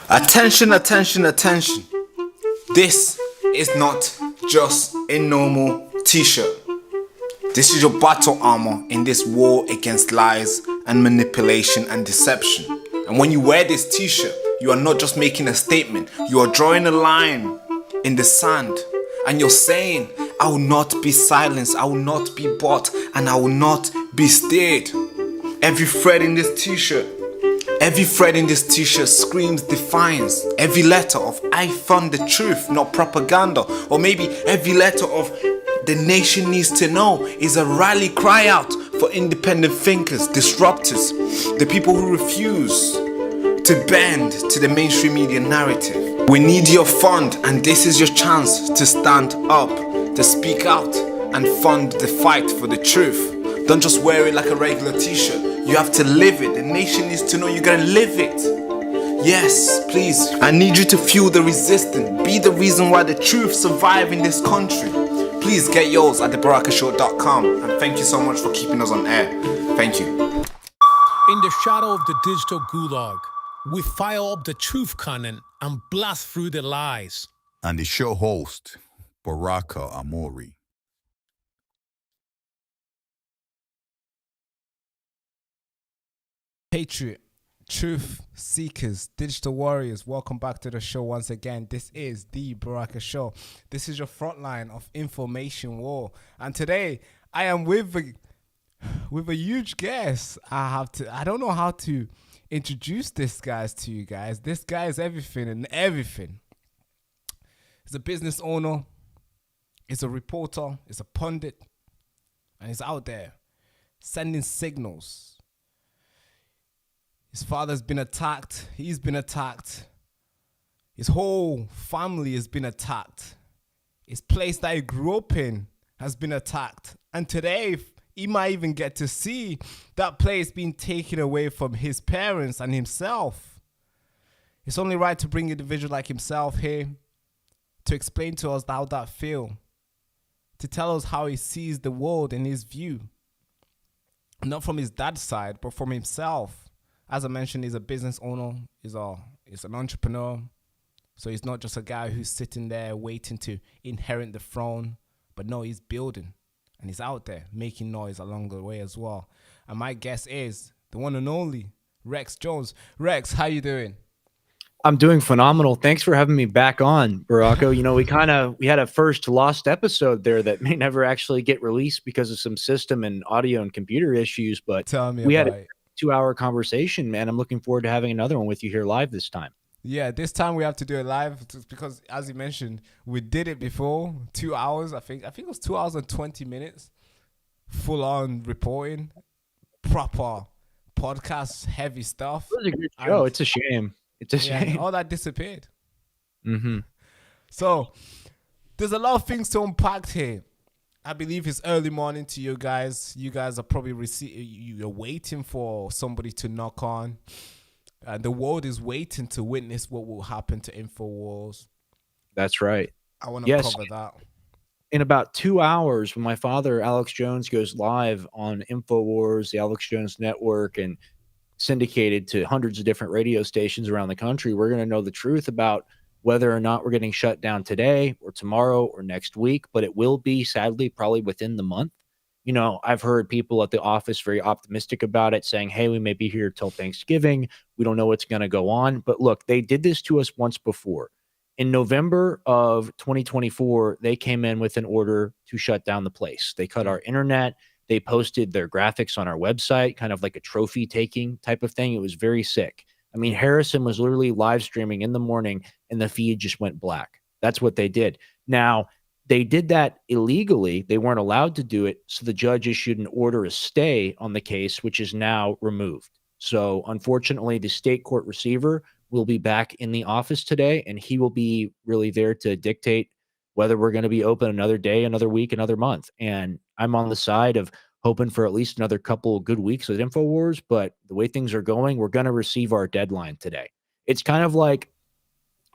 Attention, attention, attention. This is not just a normal t-shirt. This is your battle armor in this war against lies and manipulation and deception. And when you wear this t-shirt, you are not just making a statement, you are drawing a line in the sand and you're saying, I will not be silenced, I will not be bought, and I will not be steered. Every thread in this t-shirt screams defiance. Every letter of I found the truth, not propaganda. Or maybe every letter of the nation needs to know is a rally cry out for independent thinkers, disruptors, the people who refuse to bend to the mainstream media narrative. We need your fund, and this is your chance to stand up, to speak out and fund the fight for the truth. Don't just wear it like a regular t-shirt. You have to live it. The nation needs to know you're gonna live it. Yes, please. I need you to fuel the resistance. Be the reason why the truth survive in this country. Please get yours at thebarakashow.com. And thank you so much for keeping us on air. Thank you. In the shadow of the digital gulag, we fire up the truth cannon and blast through the lies. And the show host, Baraka Amuri. Patriot, truth seekers, digital warriors, welcome back to the show once again. This is the Baraka Show. This is your frontline of information war. And today I am with a huge guest. I don't know how to introduce this guy to you guys. This guy is everything and everything. He's a business owner, he's a reporter, he's a pundit, and he's out there sending signals. His father's been attacked. He's been attacked. His whole family has been attacked. His place that he grew up in has been attacked. And today, he might even get to see that place being taken away from his parents and himself. It's only right to bring an individual like himself here to explain to us how that feels, to tell us how he sees the world in his view. Not from his dad's side, but from himself. As I mentioned, he's a business owner, he's an entrepreneur. So he's not just a guy who's sitting there waiting to inherit the throne, but no, he's building and he's out there making noise along the way as well. And my guess is the one and only Rex Jones. Rex, how you doing? I'm doing phenomenal. Thanks for having me back on, Barako. You know, we had a first lost episode there that may never actually get released because of some system and audio and computer issues, but we had a 2-hour conversation, man. I'm looking forward to having another one with you here live this time. Yeah, this time we have to do it live because, as you mentioned, we did it before, 2 hours. I think it was 2 hours and 20 minutes, full on reporting, proper podcast, heavy stuff. It was a good show. It's a shame. It's a shame. All that disappeared. Mm-hmm. So there's a lot of things to unpack here. I believe it's early morning to you guys. You guys are probably you're waiting for somebody to knock on. And the world is waiting to witness what will happen to InfoWars. That's right. I want to cover that. In about 2 hours, when my father, Alex Jones, goes live on InfoWars, the Alex Jones Network, and syndicated to hundreds of different radio stations around the country, we're going to know the truth about whether or not we're getting shut down today or tomorrow or next week, but it will be, sadly, probably within the month. You know, I've heard people at the office very optimistic about it, saying, hey, we may be here till Thanksgiving. We don't know what's going to go on. But look, they did this to us once before. In November of 2024, they came in with an order to shut down the place. They cut our internet. They posted their graphics on our website, kind of like a trophy taking type of thing. It was very sick. I mean, Harrison was literally live streaming in the morning and the feed just went black. That's what they did. Now, they did that illegally. They weren't allowed to do it. So the judge issued an order of stay on the case, which is now removed. So unfortunately, the state court receiver will be back in the office today, and he will be really there to dictate whether we're going to be open another day, another week, another month. And I'm on the side of hoping for at least another couple of good weeks with InfoWars, but the way things are going, we're going to receive our deadline today. It's kind of like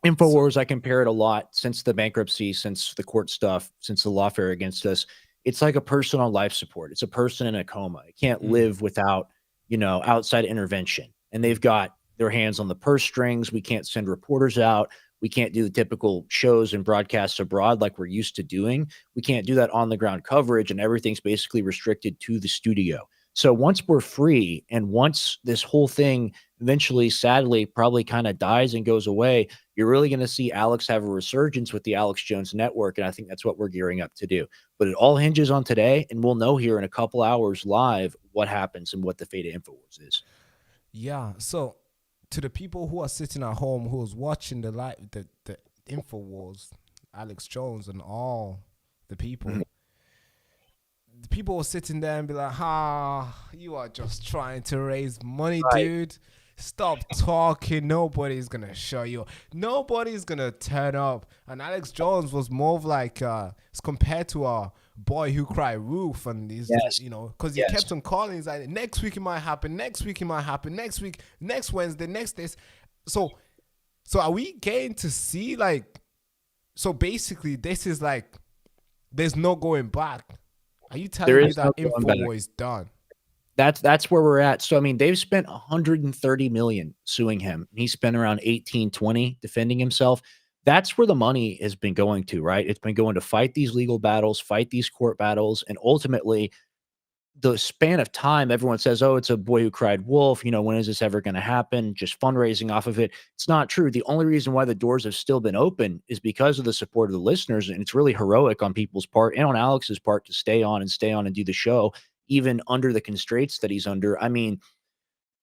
InfoWars. I compare it a lot since the bankruptcy, since the court stuff, since the lawfare against us. It's like a person on life support. It's a person in a coma. It can't live without, outside intervention. And they've got their hands on the purse strings. We can't send reporters out. We can't do the typical shows and broadcasts abroad like we're used to doing. We can't do that on the ground coverage, and everything's basically restricted to the studio. So once we're free, and once this whole thing eventually, sadly, probably kind of dies and goes away, you're really going to see Alex have a resurgence with the Alex Jones Network. And I think that's what we're gearing up to do. But it all hinges on today, and we'll know here in a couple hours live what happens and what the fate of InfoWars is. Yeah. So to the people who are sitting at home, who's watching the InfoWars, Alex Jones and all the people, the people were sitting there and be like, you are just trying to raise money, dude. Stop talking. Nobody's going to show you. Nobody's going to turn up. And Alex Jones was more of like, it's compared to a Boy Who Cried Wolf. And he's, because he kept on calling. He's like, next week it might happen. Next week it might happen. Next week, next Wednesday, next this. So are we getting to see so basically this is like, there's no going back. Are you telling me that InfoWars is done? That's where we're at. So, I mean, they've spent $130 million suing him. He spent around 18, 20 defending himself. That's where the money has been going to, right? It's been going to fight these legal battles, fight these court battles, and ultimately the span of time, everyone says, oh, it's a Boy Who Cried Wolf. When is this ever going to happen? Just fundraising off of it. It's not true. The only reason why the doors have still been open is because of the support of the listeners. And it's really heroic on people's part and on Alex's part to stay on and do the show, even under the constraints that he's under. I mean,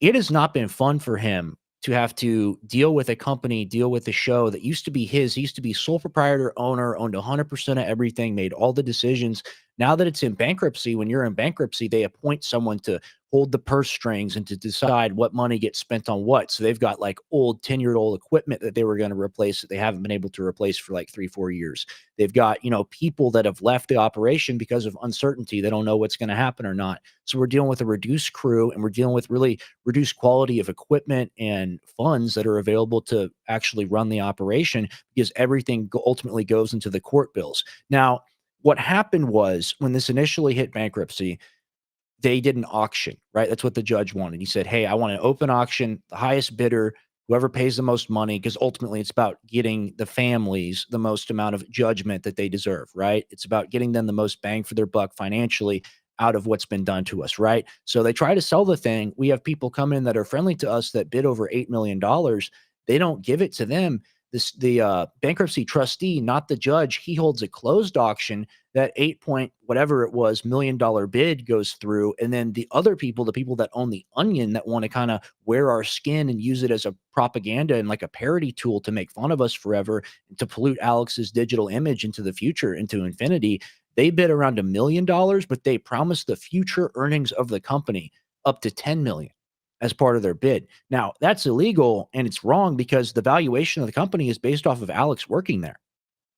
it has not been fun for him to have to deal with a company, deal with a show that used to be his. He used to be sole proprietor, owner, owned 100% of everything, made all the decisions. Now that it's in bankruptcy, when you're in bankruptcy, they appoint someone to hold the purse strings and to decide what money gets spent on what. So they've got like old 10-year-old equipment that they were going to replace that they haven't been able to replace for like 3-4 years. They've got, people that have left the operation because of uncertainty. They don't know what's going to happen or not. So we're dealing with a reduced crew, and we're dealing with really reduced quality of equipment and funds that are available to actually run the operation, because everything ultimately goes into the court bills. Now, what happened was when this initially hit bankruptcy, they did an auction, right? That's what the judge wanted. He said, hey, I want an open auction, the highest bidder, whoever pays the most money, because ultimately it's about getting the families the most amount of judgment that they deserve, right? It's about getting them the most bang for their buck financially out of what's been done to us, right? So they try to sell the thing. We have people come in that are friendly to us that bid over $8 million. They don't give it to them. The bankruptcy trustee, not the judge, he holds a closed auction. That 8 point whatever it was $1 million bid goes through, and then the other people, the people that own the onion, that want to kind of wear our skin and use it as a propaganda and like a parody tool to make fun of us forever and to pollute Alex's digital image into the future, into infinity, they bid around $1 million, but they promised the future earnings of the company up to $10 million as part of their bid. Now, that's illegal and it's wrong, because the valuation of the company is based off of Alex working there.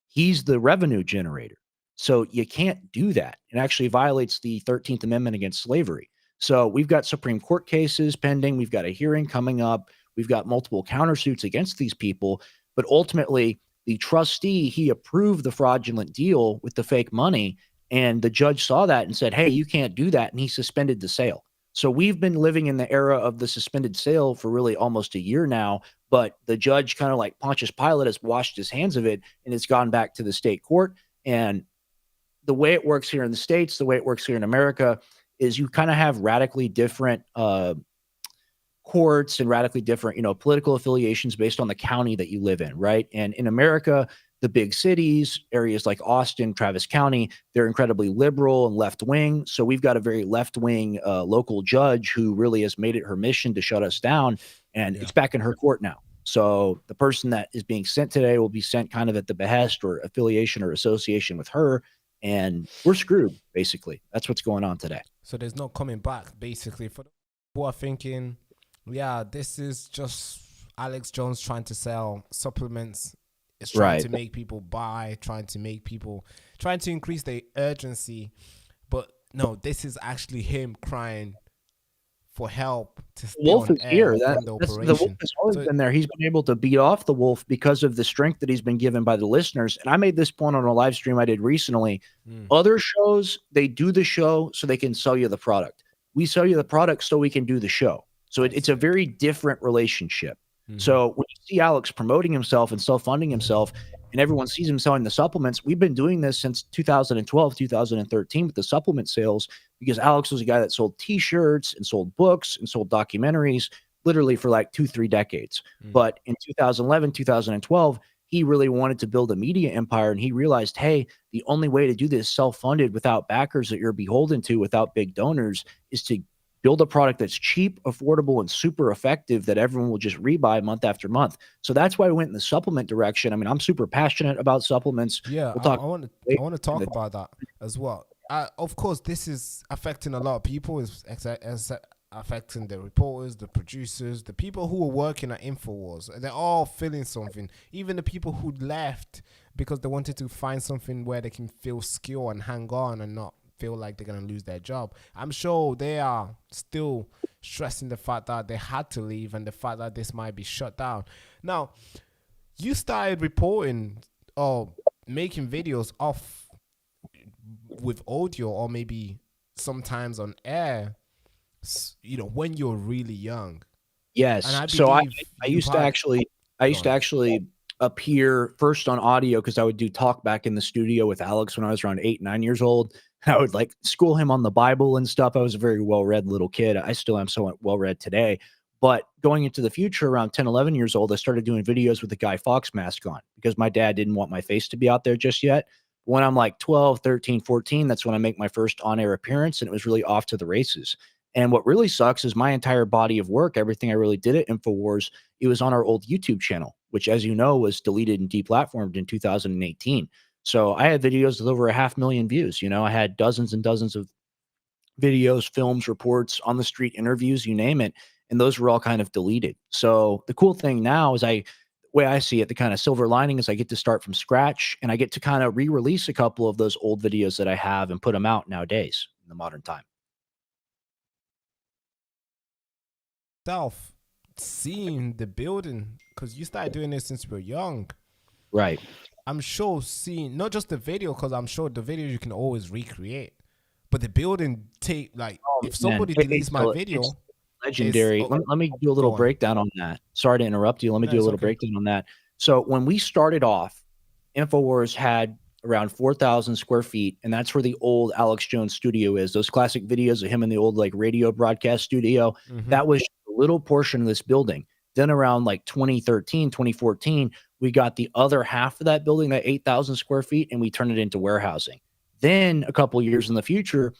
He's the revenue generator. So you can't do that. It actually violates the 13th Amendment against slavery. So we've got Supreme Court cases pending. We've got a hearing coming up. We've got multiple countersuits against these people. But ultimately, the trustee, he approved the fraudulent deal with the fake money. And the judge saw that and said, hey, you can't do that. And he suspended the sale. So we've been living in the era of the suspended sale for really almost a year now, but the judge, kind of like Pontius Pilate, has washed his hands of it, and it's gone back to the state court. And the way it works here in the States, the way it works here in America, is you kind of have radically different courts and radically different, political affiliations based on the county that you live in, right? And in America, the big cities, areas like Austin, Travis County, they're incredibly liberal and left-wing. So we've got a very left-wing local judge who really has made it her mission to shut us down. And it's back in her court now. So the person that is being sent today will be sent kind of at the behest or affiliation or association with her. And we're screwed, basically. That's what's going on today. So there's no coming back, basically. For the people who are thinking, yeah, this is just Alex Jones trying to sell supplements. It's trying to make people buy, trying to increase the urgency. But no, this is actually him crying for help to stay Wolf on is air here. from the The operation. Wolf has always been there. He's been able to beat off the Wolf because of the strength that he's been given by the listeners. And I made this point on a live stream I did recently. Other shows, they do the show so they can sell you the product. We sell you the product so we can do the show. So it's a very different relationship. Mm-hmm. So when you see Alex promoting himself and self-funding himself, and everyone sees him selling the supplements, we've been doing this since 2012, 2013 with the supplement sales, because Alex was a guy that sold t-shirts and sold books and sold documentaries literally for like 2-3 decades. But in 2011, 2012, he really wanted to build a media empire, and he realized, hey, the only way to do this self-funded without backers that you're beholden to, without big donors, is to build a product that's cheap, affordable, and super effective that everyone will just rebuy month after month. So that's why we went in the supplement direction. I mean, I'm super passionate about supplements. Yeah, We'll talk I want to talk about that as well. Of course, this is affecting a lot of people. It's affecting the reporters, the producers, the people who are working at InfoWars. They're all feeling something. Even the people who left because they wanted to find something where they can feel secure and hang on and not feel like they're going to lose their job. I'm sure they are still stressing the fact that they had to leave and the fact that this might be shut down. Now, you started reporting or making videos off with audio or maybe sometimes on air, you know, when you're really young. Yes. And So I used to actually appear first on audio because I would do talk back in the studio with Alex when I was around 8, 9 years old. I would like school him on the Bible and stuff. I was a very well-read little kid. I still am somewhat well-read today. But going into the future, around 10, 11 years old, I started doing videos with the Guy Fawkes mask on because my dad didn't want my face to be out there just yet. When I'm like 12, 13, 14, that's when I make my first on-air appearance, and it was really off to the races. And what really sucks is my entire body of work, everything I really did at InfoWars, it was on our old YouTube channel, which, as you know, was deleted and deplatformed in 2018. So I had videos with over 500,000 views. You know, I had dozens and dozens of videos, films, reports, on the street interviews, you name it. And those were all kind of deleted. So the cool thing now is the way I see it, the kind of silver lining is I get to start from scratch and I get to kind of re-release a couple of those old videos that I have and put them out nowadays in the modern time. Seeing the building, because you started doing this since you were young. Right. I'm sure seeing not just the video, because I'm sure the video you can always recreate, but the building if somebody deletes my video, legendary. Let me do a little breakdown on that. Sorry to interrupt you. Let me do a little breakdown on that. So when we started off, InfoWars had around 4,000 square feet, and that's where the old Alex Jones studio is. Those classic videos of him in the old like radio broadcast studio, that was a little portion of this building. Then around like 2013, 2014, we got the other half of that building, that 8,000 square feet, and we turned it into warehousing. Then a couple years in the future,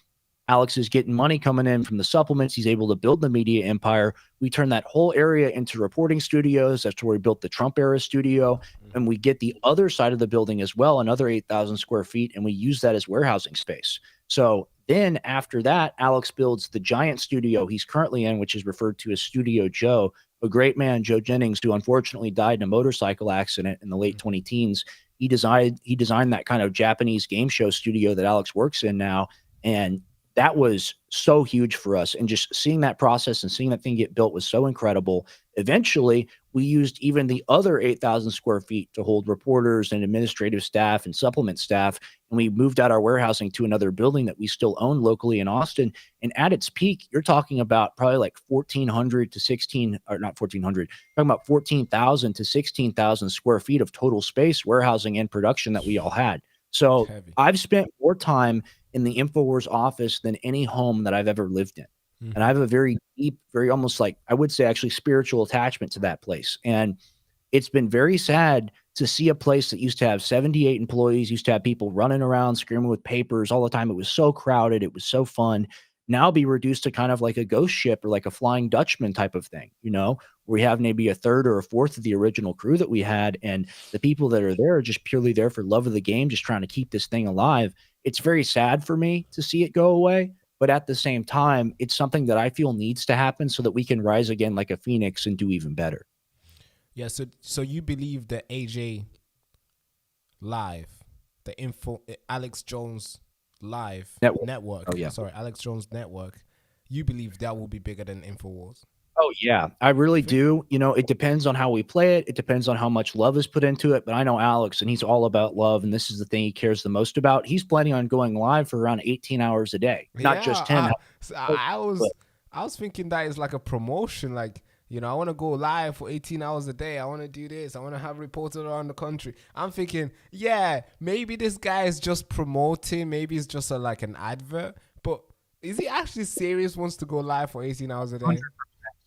Alex is getting money coming in from the supplements. He's able to build the media empire. We turn that whole area into reporting studios. That's where we built the Trump era studio. And we get the other side of the building as well, another 8,000 square feet, and we use that as warehousing space. So then after that, Alex builds the giant studio he's currently in, which is referred to as Studio Joe, a great man, Joe Jennings, who unfortunately died in a motorcycle accident in the late 2010s. He designed that kind of Japanese game show studio that Alex works in now. And that was so huge for us. And just seeing that process and seeing that thing get built was so incredible. Eventually, we used even the other 8,000 square feet to hold reporters and administrative staff and supplement staff. And we moved out our warehousing to another building that we still own locally in Austin. And at its peak, you're talking about probably like 1,400 to 16, or not 1,400, talking about 14,000 to 16,000 square feet of total space, warehousing and production that we all had. So I've spent more time in the InfoWars office than any home that I've ever lived in. And I have a very deep, very almost like, I would say actually spiritual attachment to that place. And it's been very sad to see a place that used to have 78 employees, used to have people running around screaming with papers all the time. It was so crowded. It was so fun. Now be reduced to kind of like a ghost ship or like a Flying Dutchman type of thing, you know, where we have maybe a third or a fourth of the original crew that we had. And the people that are there are just purely there for love of the game, just trying to keep this thing alive. It's very sad for me to see it go away. But at the same time, it's something that I feel needs to happen so that we can rise again like a phoenix and do even better. Yeah, so you believe the AJ Live, the Alex Jones Live network. Oh, yeah. Sorry, Alex Jones Network. You believe that will be bigger than InfoWars? Oh, yeah, I really do. You know, it depends on how we play it. It depends on how much love is put into it. But I know Alex, and he's all about love. And this is the thing he cares the most about. He's planning on going live for around 18 hours a day. Not just him. I was thinking that is like a promotion. Like, you know, I want to go live for 18 hours a day. I want to do this. I want to have reporters around the country. I'm thinking, yeah, maybe this guy is just promoting. Maybe it's just like an advert. But is he actually serious, wants to go live for 18 hours a day?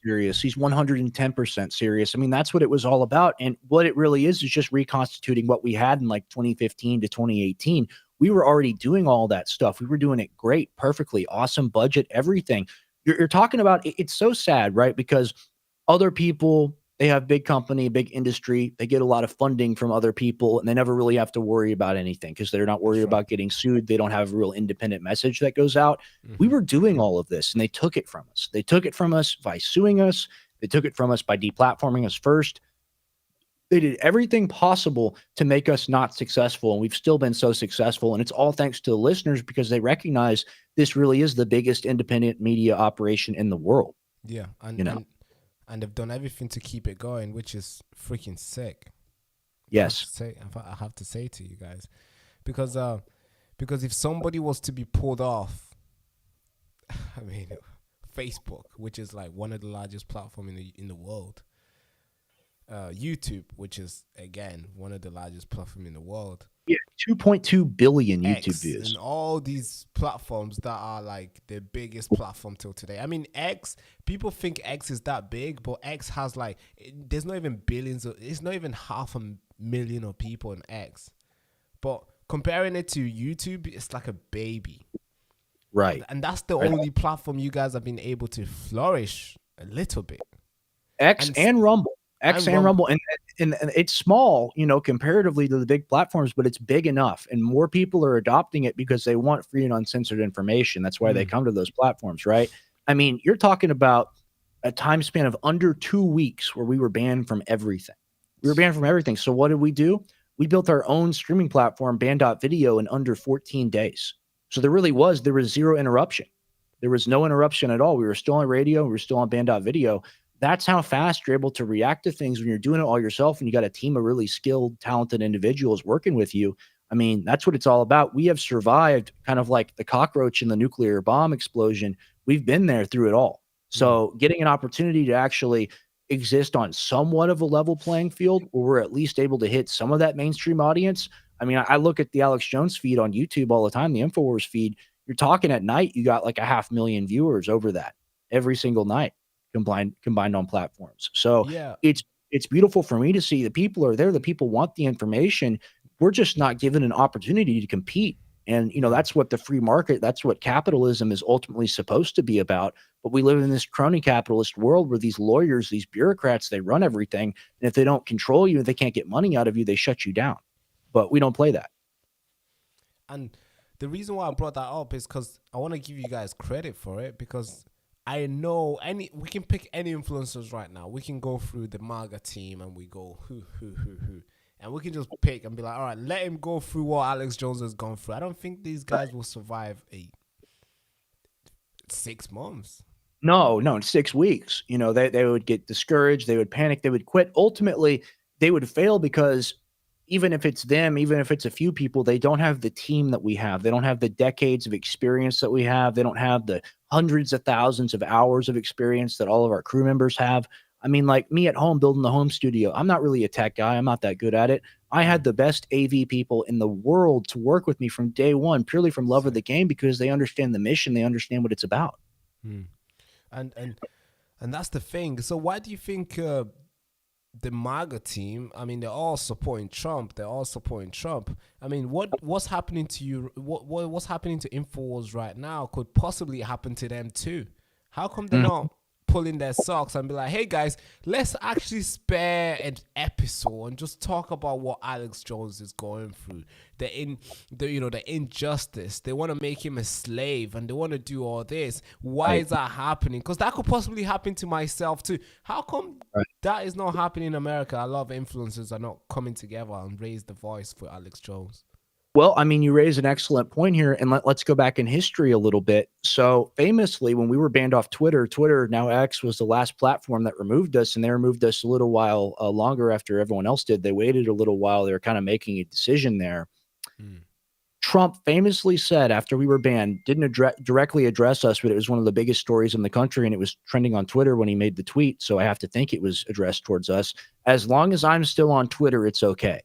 Serious. He's 110% serious. I mean, that's what it was all about. And what it really is just reconstituting what we had in like 2015 to 2018. We were already doing all that stuff. We were doing it great, perfectly, awesome budget, everything. You're talking about, it's so sad, right? Because other people, they have big company, big industry. They get a lot of funding from other people, and they never really have to worry about anything because they're not worried about getting sued. They don't have a real independent message that goes out. We were doing all of this, and they took it from us. They took it from us by suing us. They took it from us by deplatforming us first. They did everything possible to make us not successful, and we've still been so successful. And it's all thanks to the listeners because they recognize this really is the biggest independent media operation in the world. Yeah, and you know, and they've done everything to keep it going, which is freaking sick. yes, I have to say to you guys, because if somebody was to be pulled off, I mean, Facebook, which is like one of the largest platforms in the world, YouTube, which is again one of the largest platforms in the world. Yeah, 2.2 billion YouTube X, views. and all these platforms that are like the biggest platform till today. I mean, X, people think X is that big, but X has like, there's not even billions of, it's not even 500,000 of people in X. But comparing it to YouTube, it's like a baby. Right. And that's the only platform you guys have been able to flourish a little bit. X and Rumble. X and Rumble. And it's small, you know, comparatively to the big platforms, but it's big enough. And more people are adopting it because they want free and uncensored information. That's why they come to those platforms, right? I mean, you're talking about a time span of under 2 weeks where we were banned from everything. We were banned from everything. So what did we do? We built our own streaming platform, Band.video, in under 14 days. So there was zero interruption. There was no interruption at all. We were still on radio. We were still on Band.video. That's how fast you're able to react to things when you're doing it all yourself and you got a team of really skilled, talented individuals working with you. I mean, that's what it's all about. We have survived kind of like the cockroach in the nuclear bomb explosion. We've been there through it all. So getting an opportunity to actually exist on somewhat of a level playing field where we're at least able to hit some of that mainstream audience. I mean, I look at the Alex Jones feed on YouTube all the time, the InfoWars feed. You're talking at night, you got like 500,000 viewers over that every single night. Combined on platforms. So yeah, it's beautiful for me to see the people are there. The people want the information. We're just not given an opportunity to compete. And, you know, that's what the free market, that's what capitalism is ultimately supposed to be about. But we live in this crony capitalist world where these lawyers, these bureaucrats, they run everything. And if they don't control you, if they can't get money out of you, they shut you down. But we don't play that. And the reason why I brought that up is because I want to give you guys credit for it, because I know we can pick any influencers right now. We can go through the MAGA team and we go who. And we can just pick and be like, all right, let him go through what Alex Jones has gone through. I don't think these guys will survive 6 months. No, 6 weeks. You know, they would get discouraged. They would panic. They would quit. Ultimately, they would fail because even if it's them, even if it's a few people, they don't have the team that we have. They don't have the decades of experience that we have. They don't have the hundreds of thousands of hours of experience that all of our crew members have. I mean, like me at home building the home studio, I'm not really a tech guy. I'm not that good at it. I had the best AV people in the world to work with me from day one, purely from love of the game, because they understand the mission. They understand what it's about. And that's the thing. So why do you think the MAGA team, I mean, they're all supporting Trump. I mean, what's happening to you? What's happening to InfoWars right now could possibly happen to them too. How come they're not pulling their socks and be like, hey guys, let's actually spare an episode and just talk about what Alex Jones is going through, the injustice. They want to make him a slave and they want to do all this. Why is that happening? Because that could possibly happen to myself too. How come that is not happening in America? A lot of influencers are not coming together and raise the voice for Alex Jones. Well, I mean, you raise an excellent point here, and let's go back in history a little bit. So famously, when we were banned off Twitter, now X, was the last platform that removed us, and they removed us a little while longer after everyone else did. They waited a little while. They were kind of making a decision there. Trump famously said after we were banned, didn't directly address us, but it was one of the biggest stories in the country, and it was trending on Twitter when he made the tweet. So I have to think it was addressed towards us. As long as I'm still on Twitter, it's okay.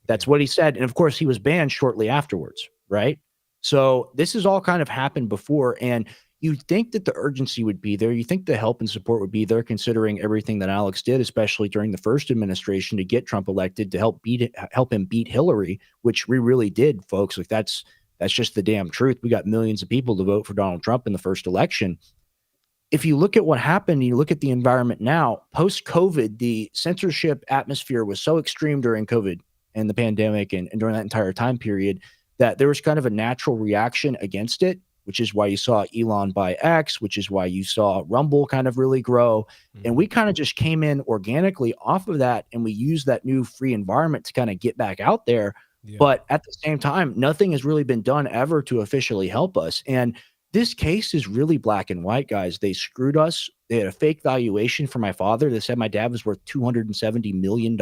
That's what he said. And of course, he was banned shortly afterwards, right? So this has all kind of happened before. And you'd think that the urgency would be there. You think the help and support would be there, considering everything that Alex did, especially during the first administration, to get Trump elected, to help him beat Hillary, which we really did, folks. Like that's just the damn truth. We got millions of people to vote for Donald Trump in the first election. If you look at what happened, you look at the environment now, post-COVID, the censorship atmosphere was so extreme during COVID and the pandemic and during that entire time period that there was kind of a natural reaction against it, which is why you saw Elon buy X, which is why you saw Rumble kind of really grow. And we kind of just came in organically off of that, and we used that new free environment to kind of get back out there. Yeah. But at the same time, nothing has really been done ever to officially help us. And this case is really black and white, guys. They screwed us. They had a fake valuation for my father. They said my dad was worth $270 million.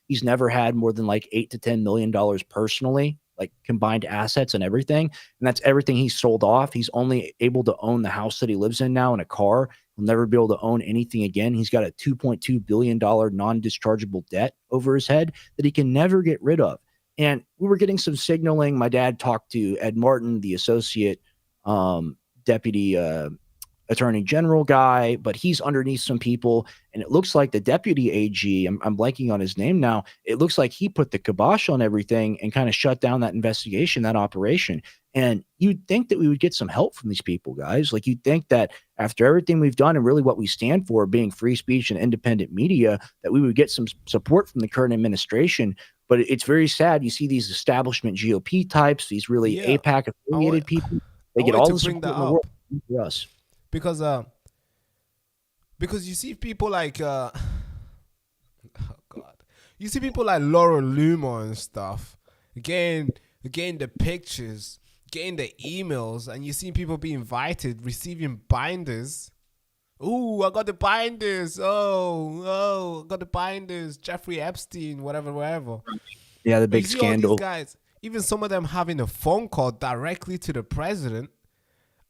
He's never had more than like $8 to $10 million personally, like combined assets and everything. And that's everything he sold off. He's only able to own the house that he lives in now and a car. He'll never be able to own anything again. He's got a $2.2 billion non-dischargeable debt over his head that he can never get rid of. And we were getting some signaling. My dad talked to Ed Martin, the associate deputy attorney general guy, but he's underneath some people. And it looks like the deputy AG, I'm blanking on his name now. It looks like he put the kibosh on everything and kind of shut down that investigation, that operation. And you'd think that we would get some help from these people, guys. Like you'd think that after everything we've done and really what we stand for, being free speech and independent media, that we would get some support from the current administration. But it's very sad. You see these establishment GOP types, these really AIPAC affiliated people. They get all the support in the world for us. Because you see people like oh God, you see people like Laura Loomer and stuff getting the pictures, getting the emails, and you see people be invited, receiving binders. Ooh, I got the binders. Oh, I got the binders. Jeffrey Epstein, whatever. Yeah, the big scandal. All these guys, even some of them having a phone call directly to the president.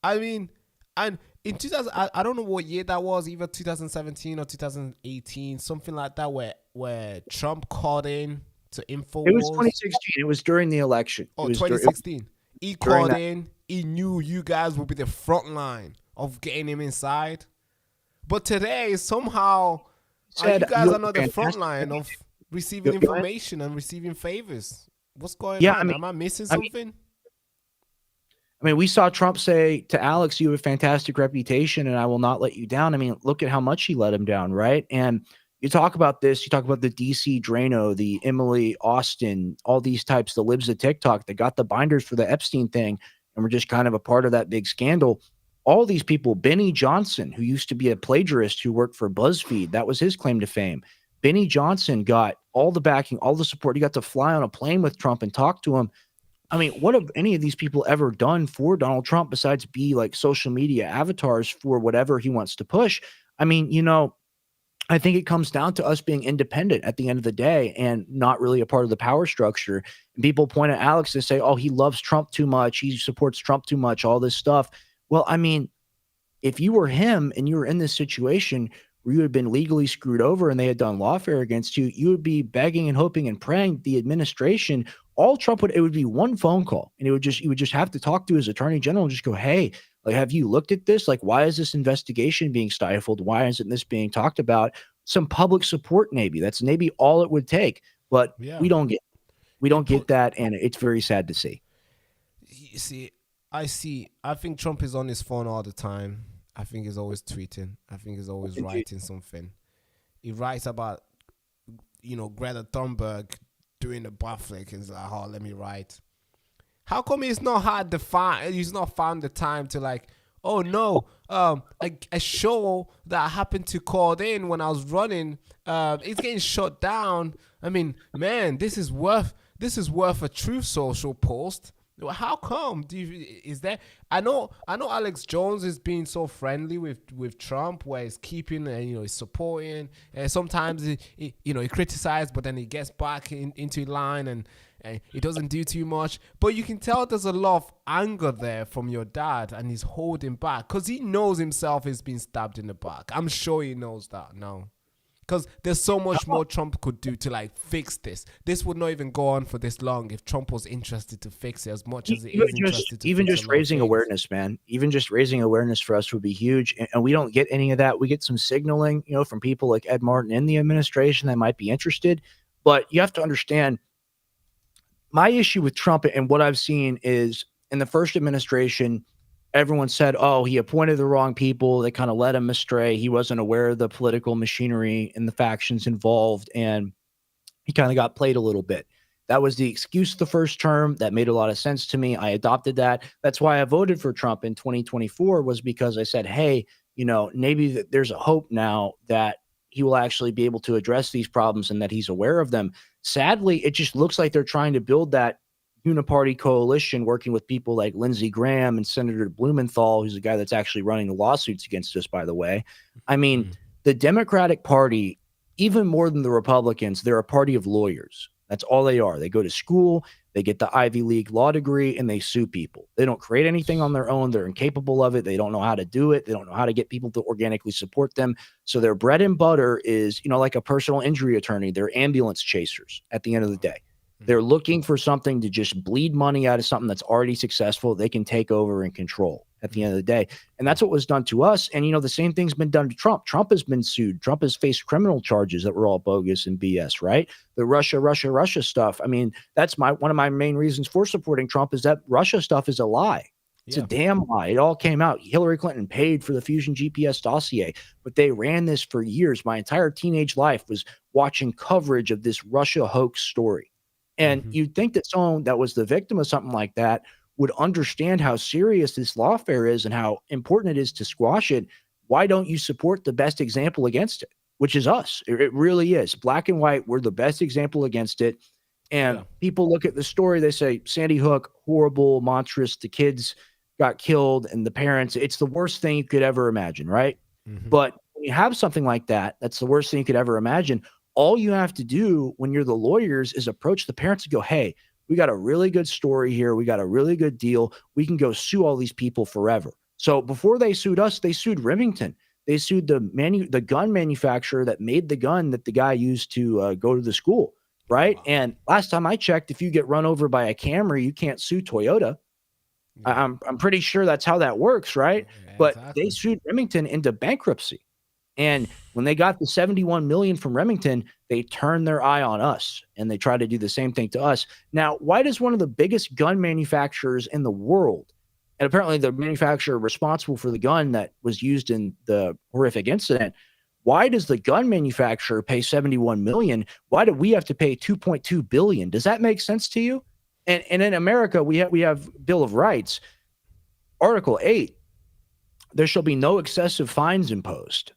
I mean, and in 2000, I don't know what year that was, either 2017 or 2018, something like that, where Trump called in to InfoWars. It was 2016. It was during the election. Oh, 2016. He called in. He knew you guys would be the front line of getting him inside. But today, somehow, you guys are not the front line of receiving information and receiving favors. What's going on? Am I missing something? I mean, we saw Trump say to Alex, you have a fantastic reputation and I will not let you down. I mean, look at how much he let him down, right? And you talk about this, you talk about the DC Drano, the Emily Austin, all these types, the libs of TikTok that got the binders for the Epstein thing and were just kind of a part of that big scandal. All these people, Benny Johnson, who used to be a plagiarist who worked for BuzzFeed, that was his claim to fame. Benny Johnson got all the backing, all the support. He got to fly on a plane with Trump and talk to him. I mean, what have any of these people ever done for Donald Trump besides be like social media avatars for whatever he wants to push? I mean, I think it comes down to us being independent at the end of the day and not really a part of the power structure. And people point at Alex and say, oh, he loves Trump too much. He supports Trump too much, all this stuff. Well, I mean, if you were him and you were in this situation where you had been legally screwed over and they had done lawfare against you, you would be begging and hoping and praying the administration. All Trump it would be one phone call, and you would just have to talk to his attorney general and just go, hey, like, have you looked at this? Like, why is this investigation being stifled? Why isn't this being talked about? Some public support, maybe. That's maybe all it would take, but we don't get that, and it's very sad to see. You see, I think Trump is on his phone all the time. I think he's always tweeting. I think he's always writing something. He writes about, Greta Thunberg doing the butt flick and he's like, oh, let me write. How come he's not found the time to like, oh no, a show that I happened to call in when I was running, it's getting shut down. I mean, man, this is worth a Truth Social post. How come? I know Alex Jones is being so friendly with Trump, where he's keeping and he's supporting, and sometimes he criticizes, but then he gets back into line, and and he doesn't do too much. But you can tell there's a lot of anger there from your dad, and he's holding back because he knows himself is being stabbed in the back. I'm sure he knows that now. Because there's so much more Trump could do to like fix this. This would not even go on for this long if Trump was interested to fix it as much as it is interested to even fix just raising awareness, man. Even just raising awareness for us would be huge. And we don't get any of that. We get some signaling, from people like Ed Martin in the administration that might be interested. But you have to understand, my issue with Trump and what I've seen is in the first administration, everyone said, oh, he appointed the wrong people. They kind of led him astray. He wasn't aware of the political machinery and the factions involved, and he kind of got played a little bit. That was the excuse the first term. That made a lot of sense to me. I adopted that. That's why I voted for Trump in 2024, was because I said, hey, maybe there's a hope now that he will actually be able to address these problems and that he's aware of them. Sadly, it just looks like they're trying to build that uniparty coalition, working with people like Lindsey Graham and Senator Blumenthal, who's the guy that's actually running the lawsuits against us, by the way. I mean, the Democratic Party, even more than the Republicans, they're a party of lawyers. That's all they are. They go to school, they get the Ivy League law degree, and they sue people. They don't create anything on their own. They're incapable of it. They don't know how to do it. They don't know how to get people to organically support them. So their bread and butter is, like a personal injury attorney. They're ambulance chasers at the end of the day. They're looking for something to just bleed money out of something that's already successful. They can take over and control at the end of the day. And that's what was done to us. And, the same thing's been done to Trump. Trump has been sued. Trump has faced criminal charges that were all bogus and BS, right? The Russia stuff. I mean, that's one of my main reasons for supporting Trump, is that Russia stuff is a lie. It's a damn lie. It all came out. Hillary Clinton paid for the Fusion GPS dossier, but they ran this for years. My entire teenage life was watching coverage of this Russia hoax story. And you'd think that someone that was the victim of something like that would understand how serious this lawfare is and how important it is to squash it. Why don't you support the best example against it, which is us? It really is. Black and white, we're the best example against it. And people look at the story, they say, Sandy Hook, horrible, monstrous, the kids got killed and the parents, it's the worst thing you could ever imagine, right? But when you have something like that, that's the worst thing you could ever imagine. All you have to do when you're the lawyers is approach the parents and go, hey, we got a really good story here. We got a really good deal. We can go sue all these people forever. So before they sued us, they sued Remington. They sued the gun manufacturer that made the gun that the guy used to go to the school, right? Wow. And last time I checked, if you get run over by a Camry, you can't sue Toyota. I'm pretty sure that's how that works, right? Yeah, but exactly. They sued Remington into bankruptcy. And when they got the 71 million from Remington, they turned their eye on us and they tried to do the same thing to us. Now, why does one of the biggest gun manufacturers in the world, and apparently the manufacturer responsible for the gun that was used in the horrific incident, why does the gun manufacturer pay 71 million? Why do we have to pay 2.2 billion? Does that make sense to you? And in America, we have Bill of Rights, Article 8, there shall be no excessive fines imposed.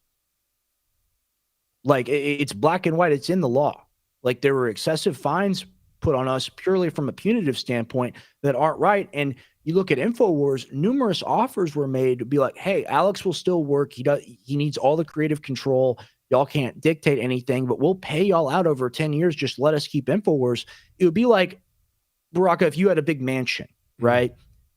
Like, it's black and white. It's in the law. Like, there were excessive fines put on us purely from a punitive standpoint that aren't right. And you look at InfoWars, numerous offers were made to be like, hey, Alex will still work. He needs all the creative control. Y'all can't dictate anything, but we'll pay y'all out over 10 years. Just let us keep InfoWars. It would be like, Baraka, if you had a big mansion, right?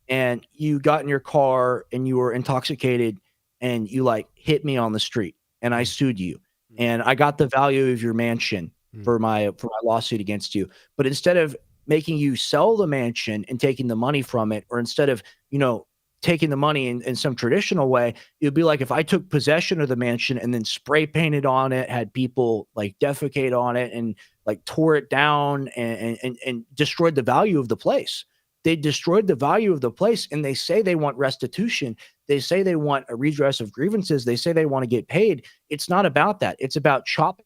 And you got in your car and you were intoxicated and you hit me on the street and I sued you. And I got the value of your mansion for my lawsuit against you. But instead of making you sell the mansion and taking the money from it, or instead of, taking the money in some traditional way, it would be like if I took possession of the mansion and then spray painted on it, had people defecate on it and tore it down and destroyed the value of the place. They destroyed the value of the place, and they say they want restitution. They say they want a redress of grievances. They say they want to get paid. It's not about that. It's about chopping.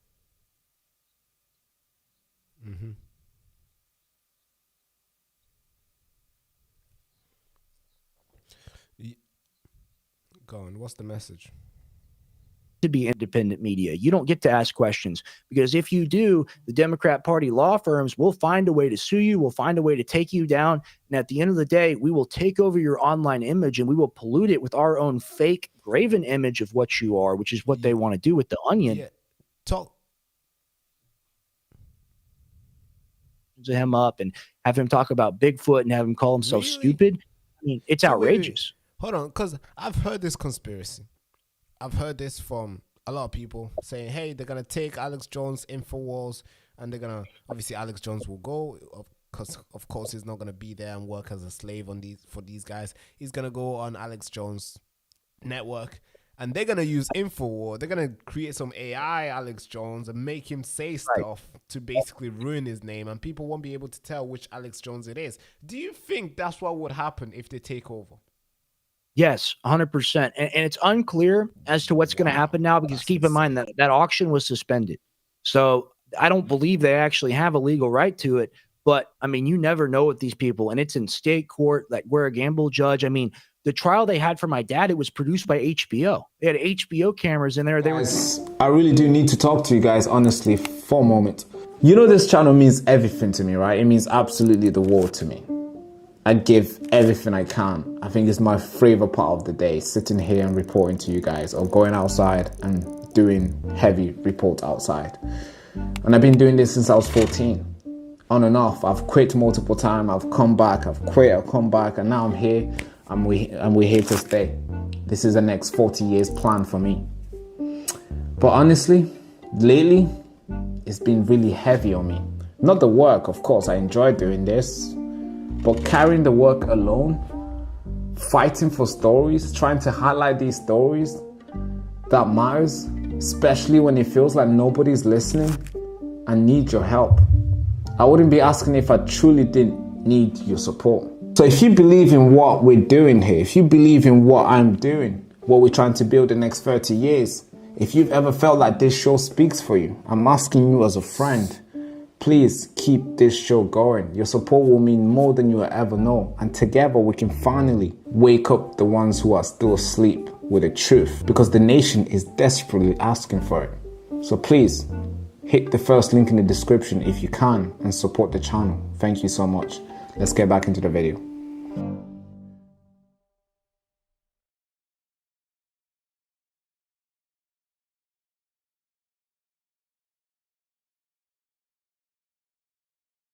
Go on. What's the message? To be independent media. You don't get to ask questions, because if you do, the Democrat Party law firms will find a way to sue you, will find a way to take you down. And at the end of the day, we will take over your online image and we will pollute it with our own fake graven image of what you are, which is what they want to do with the Onion. Yeah. Talk. him up and have him talk about Bigfoot and have him call himself Really? stupid. I mean, it's So wait. outrageous. Hold on, because I've heard this conspiracy. I've heard this from a lot of people saying, hey, they're going to take Alex Jones' InfoWars and they're going to, obviously Alex Jones will go, because of course he's not going to be there and work as a slave for these guys. He's going to go on Alex Jones' network and they're going to use InfoWars. They're going to create some AI Alex Jones and make him say stuff to basically ruin his name, and people won't be able to tell which Alex Jones it is. Do you think that's what would happen if they take over? Yes, 100%. And it's unclear as to what's going to happen now, because keep in mind that that auction was suspended. So I don't believe they actually have a legal right to it. But I mean, you never know with these people, and it's in state court, like we're a gamble judge. I mean, the trial they had for my dad, it was produced by HBO. They had HBO cameras in there. Guys, I really do need to talk to you guys honestly for a moment. You know, this channel means everything to me, right? It means absolutely the world to me. I give everything I can. I think it's my favorite part of the day, sitting here and reporting to you guys, or going outside and doing heavy reports outside. And I've been doing this since I was 14, on and off. I've quit multiple times. I've come back. I've quit. I've come back, and now I'm here. And we're here to stay. This is the next 40 years plan for me. But honestly, lately, it's been really heavy on me. Not the work, of course. I enjoy doing this. But carrying the work alone, fighting for stories, trying to highlight these stories that matters, especially when it feels like nobody's listening and need your help. I wouldn't be asking if I truly didn't need your support. So if you believe in what we're doing here, if you believe in what I'm doing, what we're trying to build the next 30 years, if you've ever felt like this show speaks for you, I'm asking you as a friend, please keep this show going. Your support will mean more than you will ever know. And together we can finally wake up the ones who are still asleep with the truth, because the nation is desperately asking for it. So please hit the first link in the description if you can and support the channel. Thank you so much. Let's get back into the video.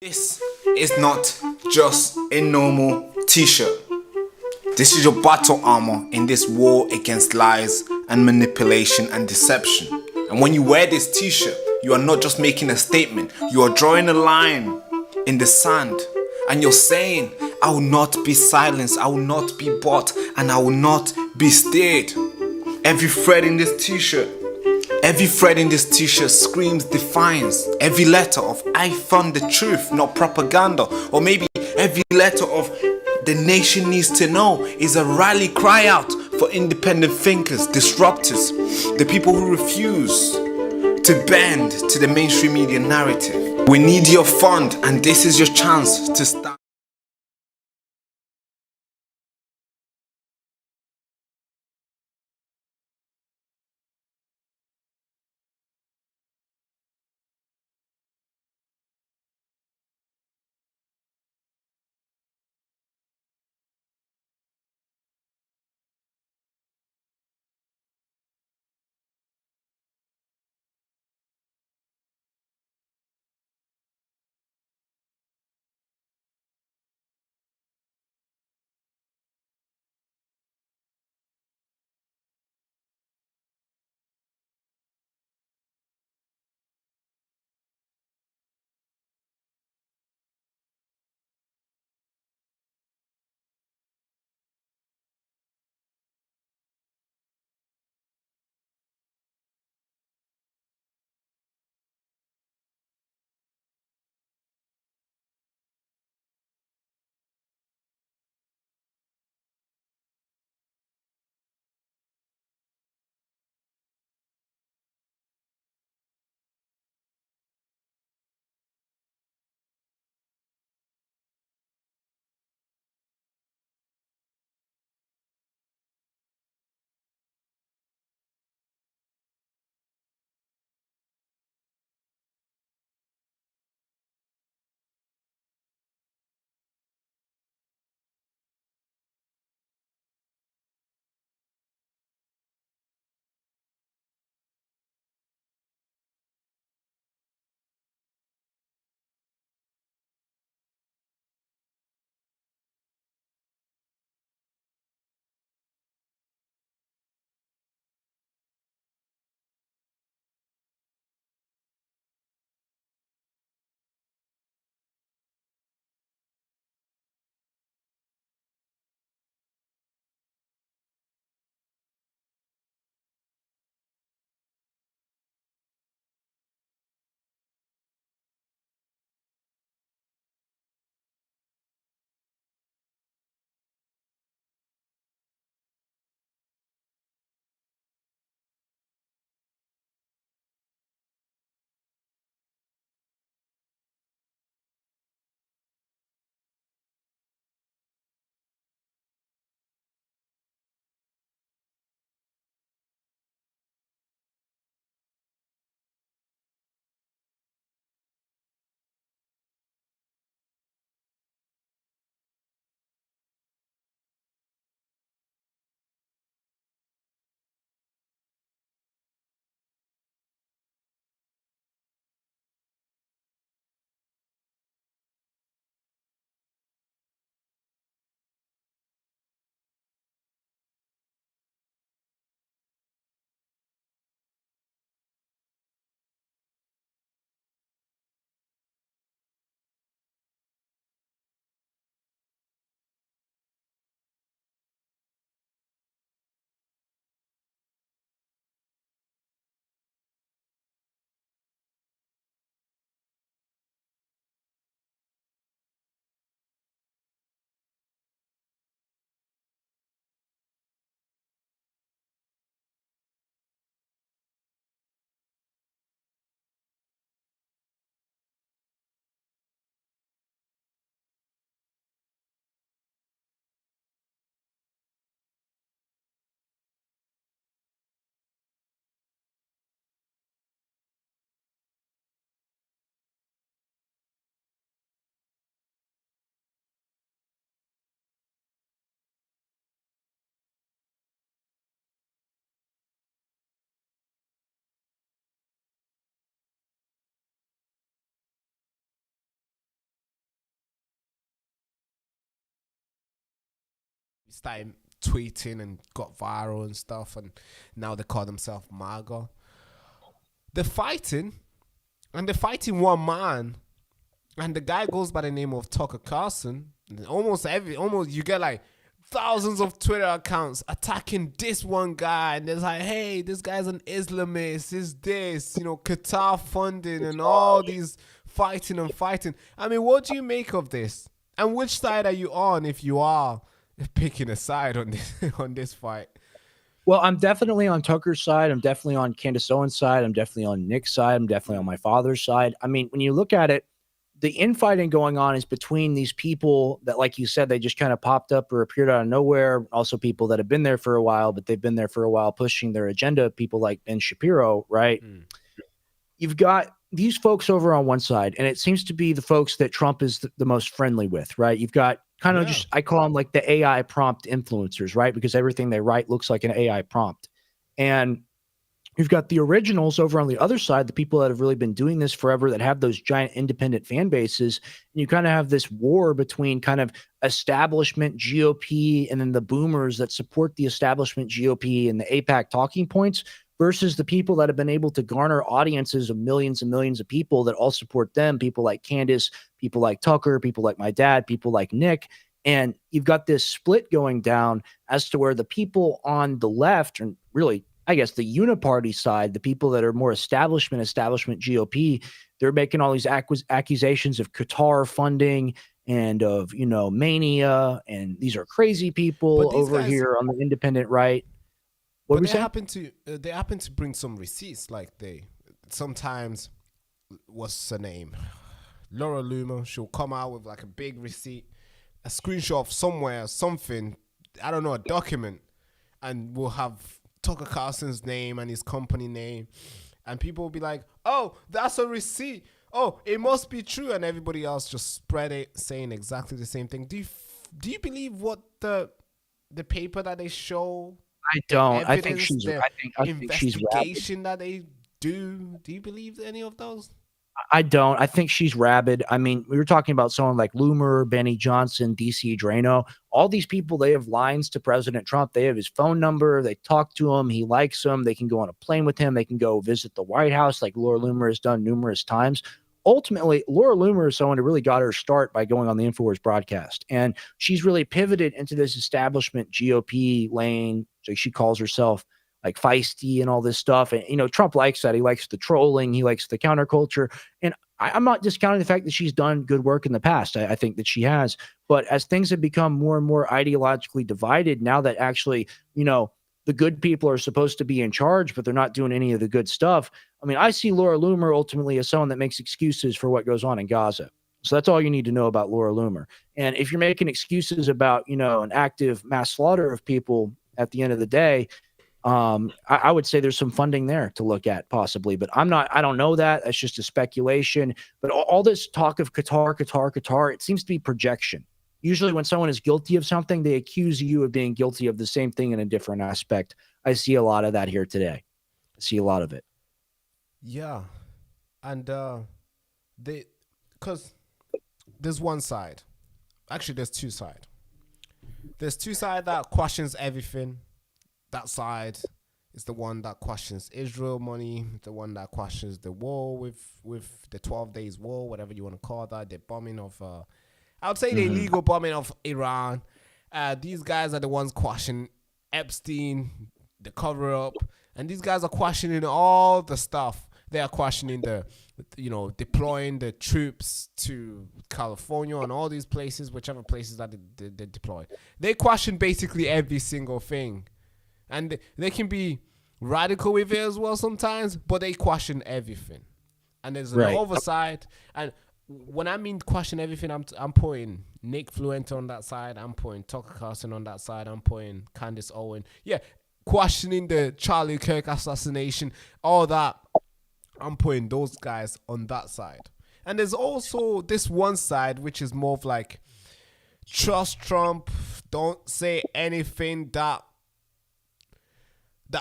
This is not just a normal t-shirt. This is your battle armor in this war against lies and manipulation and deception. And when you wear this t-shirt, you are not just making a statement, you are drawing a line in the sand. And you're saying, I will not be silenced, I will not be bought, and I will not be steered. Every thread in this t-shirt screams defiance. Every letter of I found the truth, not propaganda. Or maybe every letter of the nation needs to know is a rally cry out for independent thinkers, disruptors, the people who refuse to bend to the mainstream media narrative. We need your fund, and this is your chance to start. started tweeting and got viral and stuff, and now they call themselves MAGA. They're fighting, and they're fighting one man, and the guy goes by the name of Tucker Carlson. And almost you get like thousands of Twitter accounts attacking this one guy, and it's like, hey, this guy's an Islamist, is this, Qatar funding and all these fighting and fighting. I mean, what do you make of this? And which side are you on if you are picking a side on this on this fight? Well, I'm definitely on Tucker's side. I'm definitely on Candace Owens' side. I'm definitely on Nick's side. I'm definitely on my father's side. I mean, when you look at it, the infighting going on is between these people that, like you said, they just kind of popped up or appeared out of nowhere. Also people that have been there for a while, but they've been there for a while pushing their agenda. People like Ben Shapiro, right? You've got these folks over on one side, and it seems to be the folks that Trump is the most friendly with, right? You've got kind of just, I call them like the AI prompt influencers, right? Because everything they write looks like an AI prompt. And you've got the originals over on the other side, the people that have really been doing this forever, that have those giant independent fan bases. And you kind of have this war between kind of establishment GOP and then the boomers that support the establishment GOP and the AIPAC talking points, versus the people that have been able to garner audiences of millions and millions of people that all support them, people like Candace, people like Tucker, people like my dad, people like Nick. And you've got this split going down as to where the people on the left, and really, I guess, the uniparty side, the people that are more establishment GOP, they're making all these accusations of Qatar funding and of, mania, and these are crazy people over here on the independent right. But they happen to bring some receipts. Like they sometimes, what's her name, Laura Loomer, she'll come out with like a big receipt, a screenshot of somewhere, something, I don't know, a document, and we'll have Tucker Carlson's name and his company name, and people will be like, oh, that's a receipt, oh, it must be true, and everybody else just spread it saying exactly the same thing. Do you believe what the paper that they show? I don't. I think she's. I think she's investigation that they do. Do you believe any of those? I don't. I think she's rabid. I mean, we were talking about someone like Loomer, Benny Johnson, DC Drano. All these people, they have lines to President Trump. They have his phone number. They talk to him. He likes them. They can go on a plane with him. They can go visit the White House like Laura Loomer has done numerous times. Ultimately, Laura Loomer is someone who really got her start by going on the InfoWars broadcast. And she's really pivoted into this establishment GOP lane. So she calls herself like feisty and all this stuff. And, Trump likes that. He likes the trolling. He likes the counterculture. And I'm not discounting the fact that she's done good work in the past. I think that she has. But as things have become more and more ideologically divided, now that actually, the good people are supposed to be in charge, but they're not doing any of the good stuff. I mean, I see Laura Loomer ultimately as someone that makes excuses for what goes on in Gaza. So that's all you need to know about Laura Loomer. And if you're making excuses about, an active mass slaughter of people at the end of the day, I would say there's some funding there to look at possibly, but I don't know that. That's just a speculation. But all this talk of Qatar, it seems to be projection. Usually when someone is guilty of something, they accuse you of being guilty of the same thing in a different aspect. I see a lot of that here today. I see a lot of it. Yeah. And because there's one side. Actually, there's two sides. There's two sides that questions everything. That side is the one that questions Israel money, the one that questions the war with the 12 days war, whatever you want to call that, the bombing of I would say the illegal bombing of Iran. These guys are the ones questioning Epstein, the cover-up, and these guys are questioning all the stuff. They are questioning deploying the troops to California and all these places, whichever places that they deploy. They question basically every single thing. And they can be radical with it as well sometimes, but they question everything. And there's an oversight. And when I mean question everything, I'm putting Nick Fluenter on that side. I'm putting Tucker Carlson on that side. I'm putting Candace Owen. Yeah, questioning the Charlie Kirk assassination, all that. I'm putting those guys on that side. And there's also this one side, which is more of like, trust Trump. Don't say anything that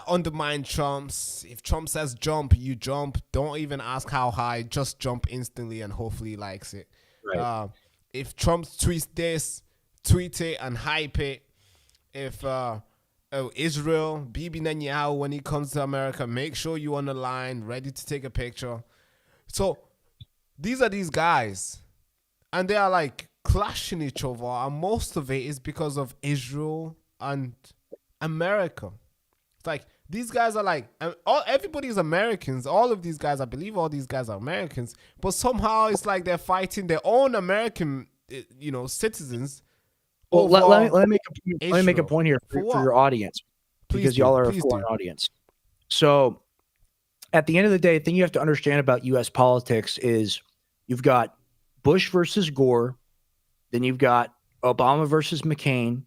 undermine Trump's. If Trump says jump, you jump. Don't even ask how high. Just jump instantly and hopefully he likes it. Right. If Trump tweets this, tweet it and hype it. if Israel, Bibi Netanyahu, when he comes to America, make sure you on the line, ready to take a picture. So these are these guys, and they are like clashing each other, and most of it is because of Israel and America. It's like these guys are like everybody's Americans. All of these guys, I believe, all these guys are Americans, but somehow it's like they're fighting their own American, citizens. Well, over let me make a Israel. point here For for what? your audience, Please because do, y'all are a please foreign do. audience. So at the end of the day, the thing you have to understand about U.S. politics is you've got Bush versus Gore, then you've got Obama versus McCain,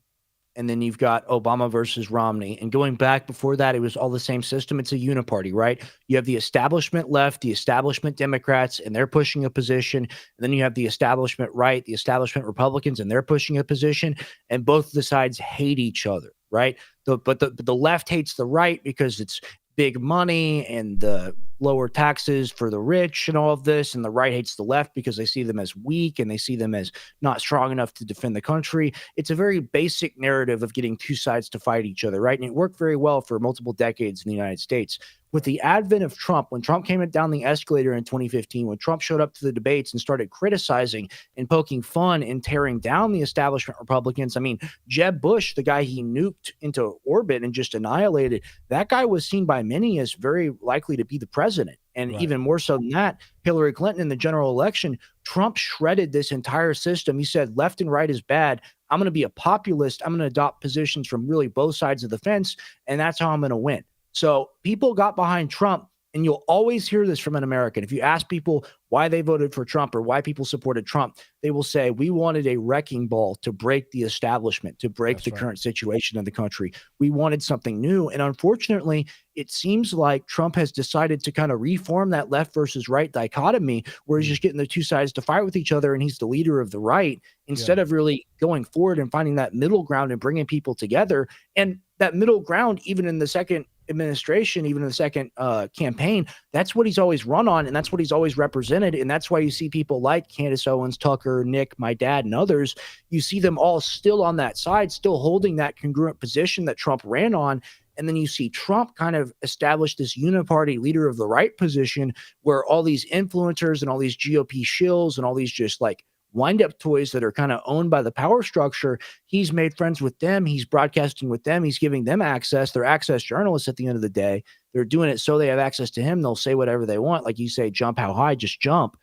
and then you've got Obama versus Romney. And going back before that, it was all the same system. It's a uniparty, right? You have the establishment left, the establishment Democrats, and they're pushing a position. And then you have the establishment right, the establishment Republicans, and they're pushing a position. And both of the sides hate each other, right? But the left hates the right because it's big money and the lower taxes for the rich and all of this, and the right hates the left because they see them as weak and they see them as not strong enough to defend the country. It's a very basic narrative of getting two sides to fight each other, right? And it worked very well for multiple decades in the United States. With the advent of Trump, when Trump came down the escalator in 2015, when Trump showed up to the debates and started criticizing and poking fun and tearing down the establishment Republicans, I mean, Jeb Bush, the guy he nuked into orbit and just annihilated, that guy was seen by many as very likely to be the president. And even more so than that, Hillary Clinton in the general election, Trump shredded this entire system. He said left and right is bad. I'm going to be a populist. I'm going to adopt positions from really both sides of the fence, and that's how I'm going to win. So people got behind Trump, and you'll always hear this from an American. If you ask people why they voted for Trump or why people supported Trump, they will say, we wanted a wrecking ball to break the establishment, to break the current situation in the country. We wanted something new. And unfortunately, it seems like Trump has decided to kind of reform that left versus right dichotomy, where he's just getting the two sides to fight with each other, and he's the leader of the right, instead of really going forward and finding that middle ground and bringing people together. And that middle ground, even in the second administration, even in the second campaign, that's what he's always run on, and that's what he's always represented. And that's why you see people like Candace Owens, Tucker, Nick, my dad, and others, you see them all still on that side, still holding that congruent position that Trump ran on. And then you see Trump kind of establish this uniparty leader of the right position, where all these influencers and all these GOP shills and all these just like wind-up toys that are kind of owned by the power structure, he's made friends with them. He's broadcasting with them. He's giving them access. They're access journalists at the end of the day. They're doing it so they have access to him. They'll say whatever they want. Like you say, jump how high, just jump.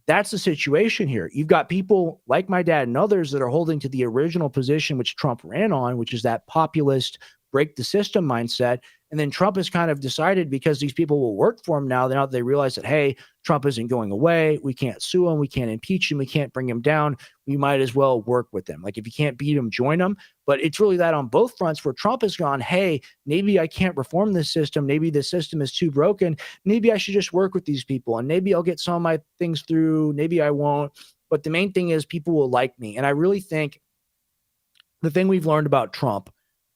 That's the situation here. You've got people like my dad and others that are holding to the original position which Trump ran on, which is that populist break the system mindset. And then Trump has kind of decided, because these people will work for him now that they realize that, hey, Trump isn't going away. We can't sue him. We can't impeach him. We can't bring him down. We might as well work with him. Like, if you can't beat him, join him. But it's really that on both fronts, where Trump has gone, hey, maybe I can't reform this system. Maybe this system is too broken. Maybe I should just work with these people, and maybe I'll get some of my things through. Maybe I won't. But the main thing is people will like me. And I really think the thing we've learned about Trump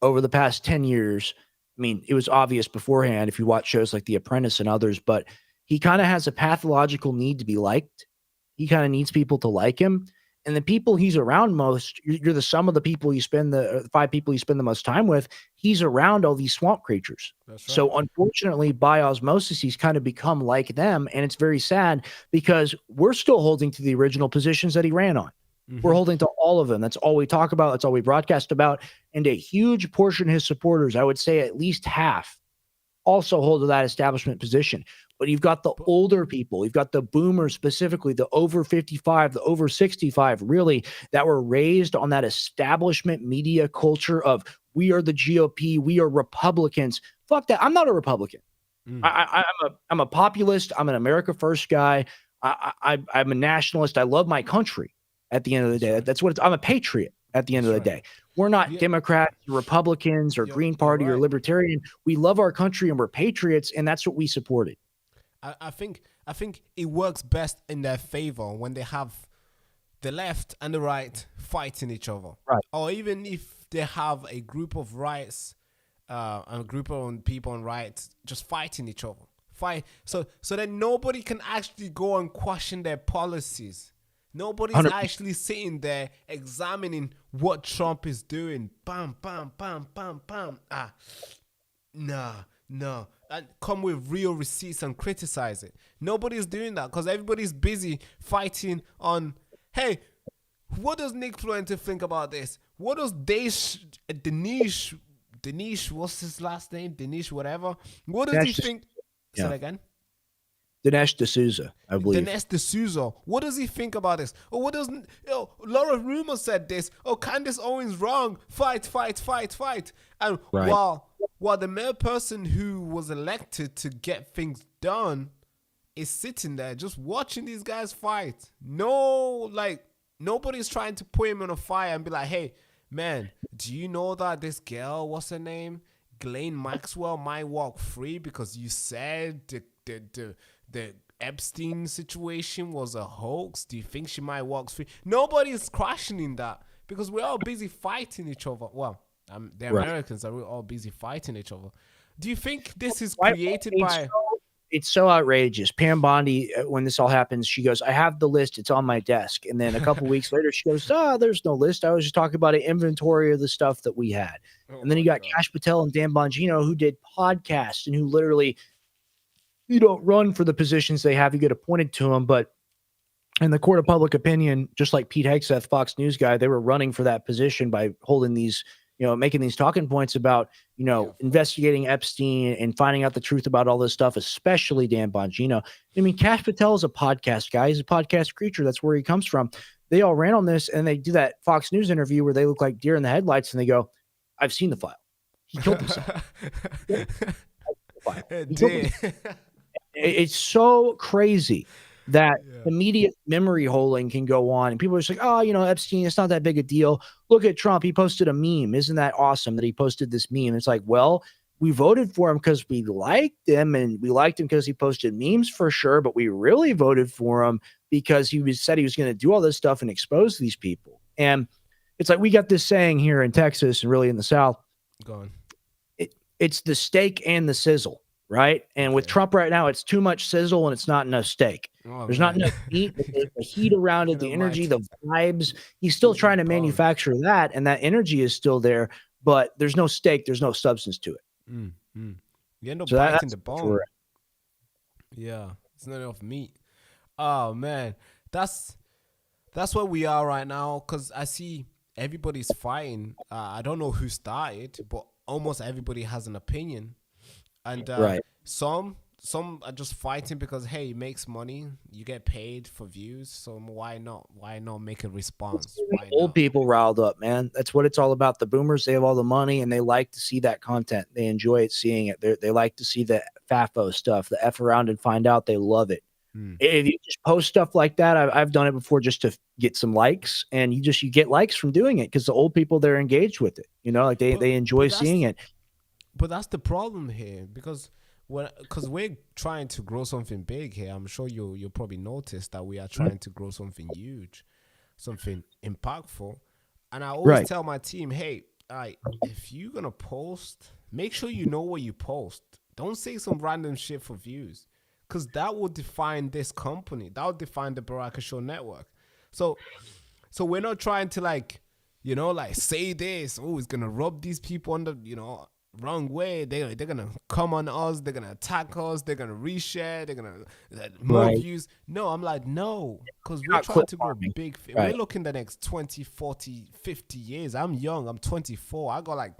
over the past 10 years, I mean, it was obvious beforehand if you watch shows like The Apprentice and others, but he kind of has a pathological need to be liked. He kind of needs people to like him. And the people he's around most, you're the sum of the people you spend the 5 people you spend the most time with. He's around all these swamp creatures. That's right. So unfortunately, by osmosis, he's kind of become like them. And it's very sad, because we're still holding to the original positions that he ran on. We're holding to all of them. That's all we talk about. That's all we broadcast about. And a huge portion of his supporters, I would say at least half, also hold to that establishment position. But you've got the older people, you've got the boomers, specifically the over 55, the over 65, really, that were raised on that establishment media culture of, we are the GOP, we are Republicans. Fuck that. I'm not a Republican. I'm a populist. I'm an America First guy. I'm a nationalist. I love my country. At the end of the day, that's what I'm a patriot at the end of the day. We're not Democrats or Republicans or Green Party or Libertarian. We love our country and we're patriots, and that's what we supported. I think it works best in their favor when they have the left and the right fighting each other. Right. Or even if they have a group of rights and a group of people on rights just fighting each other. So that nobody can actually go and question their policies. Nobody's 100%. actually sitting there examining what Trump is doing. Bam, bam, bam, bam, bam. No. And come with real receipts and criticize it. Nobody's doing that because everybody's busy fighting on, hey, what does Nick Fluente think about this? What does Dinesh, what's his last name? Dinesh, whatever. What does he think? Say that again. Dinesh D'Souza, I believe. Dinesh D'Souza. What does he think about this? Or what does Laura Rumor said this? Oh, Candace Owens wrong. Fight. And while the mere person who was elected to get things done is sitting there just watching these guys fight. Nobody's trying to put him on a fire and be like, hey, man, do you know that this girl, what's her name? Ghislaine Maxwell might walk free because you said the Epstein situation was a hoax. Do you think she might walk free? Nobody's questioning that because we're all busy fighting each other. Well, the Americans are all busy fighting each other. Do you think this is created by... It's so outrageous. Pam Bondi, when this all happens, she goes, I have the list. It's on my desk. And then a couple weeks later, she goes, there's no list. I was just talking about an inventory of the stuff that we had. And then you got Kash Patel and Dan Bongino who did podcasts and who literally, you don't run for the positions they have. You get appointed to them. But in the court of public opinion, just like Pete Hegseth, Fox News guy, they were running for that position by holding these, making these talking points about, investigating Epstein and finding out the truth about all this stuff, especially Dan Bongino. I mean, Kash Patel is a podcast guy. He's a podcast creature. That's where he comes from. They all ran on this, and they do that Fox News interview where they look like deer in the headlights, and they go, I've seen the file. He killed himself. It's so crazy that immediate memory holding can go on, and people are just like, Epstein, it's not that big a deal. Look at Trump. He posted a meme. Isn't that awesome that he posted this meme? It's like, well, we voted for him because we liked him, and we liked him because he posted memes for sure, but we really voted for him because he said he was going to do all this stuff and expose these people. And it's like, we got this saying here in Texas and really in the South. Go on. It's the steak and the sizzle. Right. And with Trump right now, it's too much sizzle and it's not enough steak. There's not enough heat, the heat around it, the energy, the vibes. He's still trying to manufacture that. And that energy is still there, but there's no steak. There's no substance to it. You end up biting the bone. Yeah. It's not enough meat. Oh, man. That's where we are right now. Because I see everybody's fighting. I don't know who started, but almost everybody has an opinion. And some are just fighting because, hey, it makes money. You get paid for views. So why not? Why not make a response? Old people riled up, man. That's what it's all about. The boomers, they have all the money and they like to see that content. They enjoy it, seeing it. They like to see the FAFO stuff, the F around and find out. They love it. If you just post stuff like that, I've done it before just to get some likes, and you get likes from doing it because the old people, they're engaged with it. They enjoy seeing it. But that's the problem here, because we're trying to grow something big here. I'm sure you'll probably notice that we are trying to grow something huge, something impactful. And I always tell my team, hey, if you're going to post, make sure you know what you post. Don't say some random shit for views, because that will define this company. That will define the Baraka Show network. So we're not trying to say this. Oh, it's going to rub these people on the, wrong way. They're gonna come on us, they're gonna attack us, they're gonna reshare, they're gonna more views. No, I'm like, no, because we're trying to grow big. We're looking the next 20, 40, 50 years. I'm young, I'm 24. I got like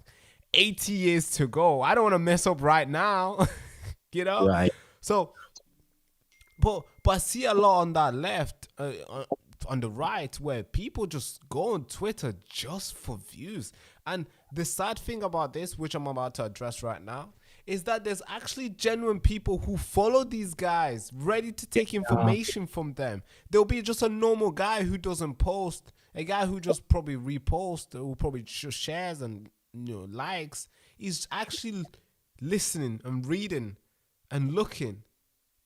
80 years to go. I don't want to mess up right now. So but I see a lot on that left, on the right, where people just go on Twitter just for views. And the sad thing about this, which I'm about to address right now, is that there's actually genuine people who follow these guys, ready to take information from them. There'll be just a normal guy who doesn't post, a guy who just probably reposts, who probably just shares and likes. He's actually listening and reading and looking,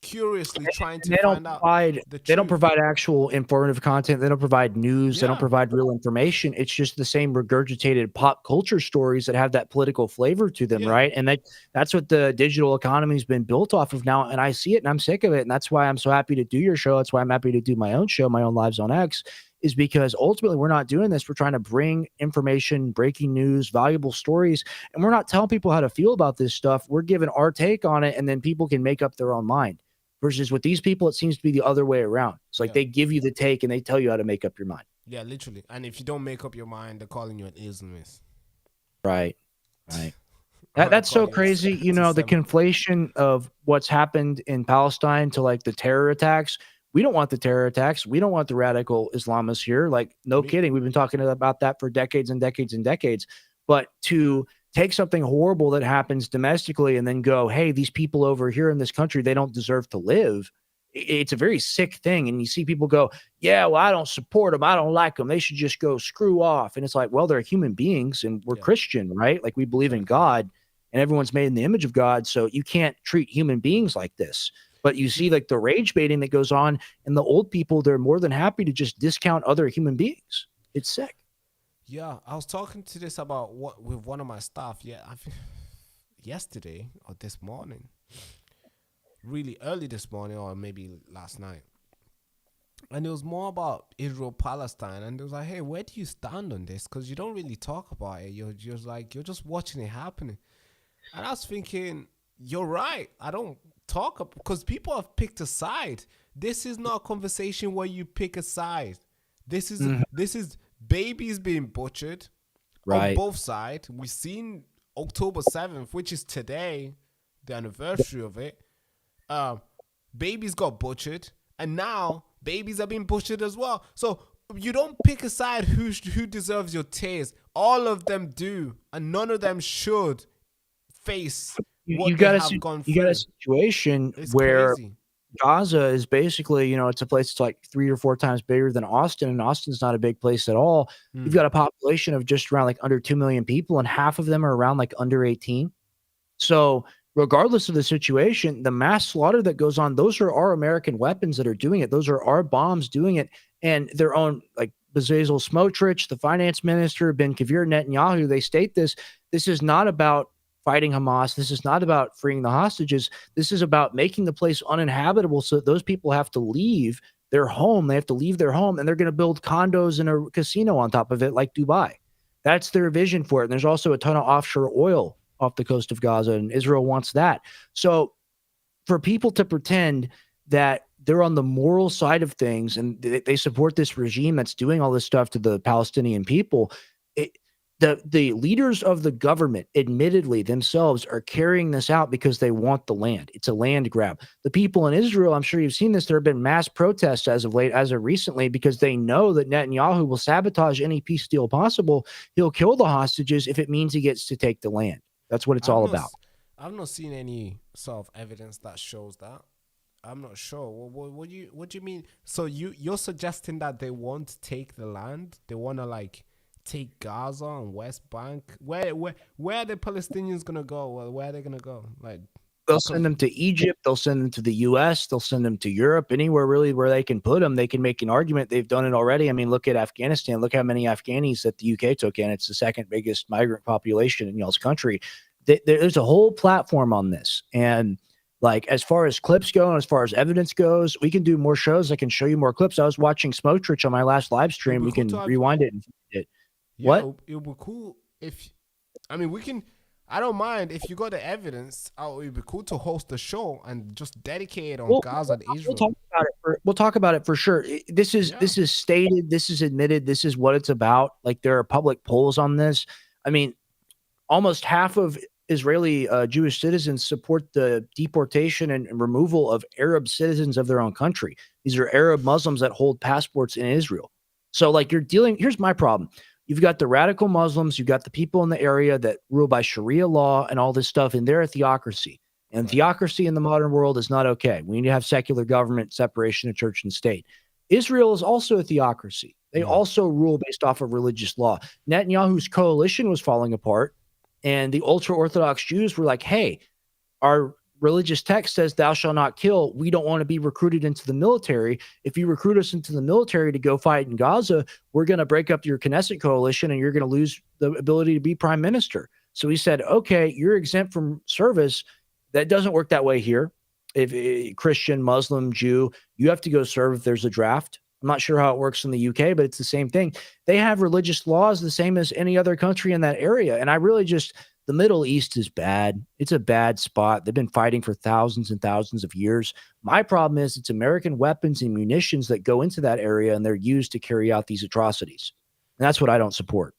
curiously trying to They don't find out provide the they don't truth. provide actual informative content. They don't provide news. They don't Yeah. provide real information. It's just the same regurgitated pop culture stories that have that political flavor to them, Yeah. right? And that's what the digital economy has been built off of now. And I see it and I'm sick of it. And that's why I'm so happy to do your show. That's why I'm happy to do my own show, my own Lives on X, is because ultimately we're not doing this. We're trying to bring information, breaking news, valuable stories, and we're not telling people how to feel about this stuff. We're giving our take on it, and then people can make up their own mind. Versus with these people, it seems to be the other way around. It's like they give you the take and they tell you how to make up your mind. Yeah, literally. And if you don't make up your mind, they're calling you an Islamist. Right. That's so crazy. You know, the conflation of what's happened in Palestine to like the terror attacks. We don't want the terror attacks. We don't want the radical Islamists here. Like, no kidding. We've been talking about that for decades and decades and decades. But to take something horrible that happens domestically and then go, hey, these people over here in this country, they don't deserve to live. It's a very sick thing. And you see people go, yeah, well, I don't support them. I don't like them. They should just go screw off. And it's like, well, they're human beings and we're Christian, right? Like we believe in God and everyone's made in the image of God. So you can't treat human beings like this. But you see like the rage baiting that goes on, and the old people, they're more than happy to just discount other human beings. It's sick. Yeah, I was talking to this about what with one of my staff. Yeah, yesterday or this morning, really early this morning, or maybe last night, and it was more about Israel Palestine. And it was like, hey, where do you stand on this? Because you don't really talk about it. You're just watching it happening. And I was thinking, you're right. I don't talk because people have picked a side. This is not a conversation where you pick a side. This is babies being butchered on both sides. We've seen October 7th, which is today, the anniversary of it. Babies got butchered, and now babies are being butchered as well. So you don't pick a side who deserves your tears. All of them do, and none of them should face what you got a situation it's where crazy. Gaza is basically, you know, it's a place that's like 3 or 4 times bigger than Austin, and Austin's not a big place at all. You've got a population of just around like under 2 million people, and half of them are around like under 18. So regardless of the situation, the mass slaughter that goes on, those are our American weapons that are doing it. Those are our bombs doing it. And their own, like Bezalel Smotrich, the finance minister, Ben Gvir Netanyahu, they state this is not about fighting Hamas. This is not about freeing the hostages. This is about making the place uninhabitable so that those people have to leave their home. They have to leave their home, and they're going to build condos and a casino on top of it like Dubai. That's their vision for it. And there's also a ton of offshore oil off the coast of Gaza, and Israel wants that. So for people to pretend that they're on the moral side of things and they support this regime that's doing all this stuff to the Palestinian people, the leaders of the government, admittedly themselves, are carrying this out because they want the land. It's a land grab. The people in Israel, I'm sure you've seen this, there have been mass protests as of recently, because they know that Netanyahu will sabotage any peace deal possible. He'll kill the hostages if it means he gets to take the land. That's what it's all about. I've not seen any sort of evidence that shows that. I'm not sure. What do you mean? So you're suggesting that they want to take the land? They want to like take Gaza and West Bank? Where are the Palestinians gonna go? Well, where are they gonna go? Like they'll send them to Egypt. They'll send them to the U.S. They'll send them to Europe. Anywhere really where they can put them, they can make an argument. They've done it already. I mean, look at Afghanistan. Look how many Afghanis that the UK took in. It's the second biggest migrant population in y'all's country. There's a whole platform on this. And like, as far as clips go and as far as evidence goes, we can do more shows. I can show you more clips. I was watching Smotrich on my last live stream. We can rewind it and find it. Yeah, what? It would be cool if, I mean, we can, I don't mind if you got the evidence. It would be cool to host a show and just dedicate it on Gaza and Israel. We'll talk about it for sure. This is stated. This is admitted. This is what it's about. Like, there are public polls on this. I mean, almost half of Israeli Jewish citizens support the deportation and removal of Arab citizens of their own country. These are Arab Muslims that hold passports in Israel. So like, here's my problem. You've got the radical Muslims, you've got the people in the area that rule by Sharia law and all this stuff, and they're a theocracy. And theocracy in the modern world is not okay. We need to have secular government, separation of church and state. Israel is also a theocracy. They also rule based off of religious law. Netanyahu's coalition was falling apart, and the ultra-Orthodox Jews were like, hey, our religious text says thou shalt not kill. We don't want to be recruited into the military. If you recruit us into the military to go fight in Gaza, we're going to break up your Knesset coalition and you're going to lose the ability to be prime minister. So he said, okay, you're exempt from service. That doesn't work that way here. If Christian, Muslim, Jew, you have to go serve if there's a draft. I'm not sure how it works in the UK, but it's the same thing. They have religious laws the same as any other country in that area. And I really just, the Middle East is bad. It's a bad spot. They've been fighting for thousands and thousands of years. My problem is it's American weapons and munitions that go into that area and they're used to carry out these atrocities. And that's what I don't support.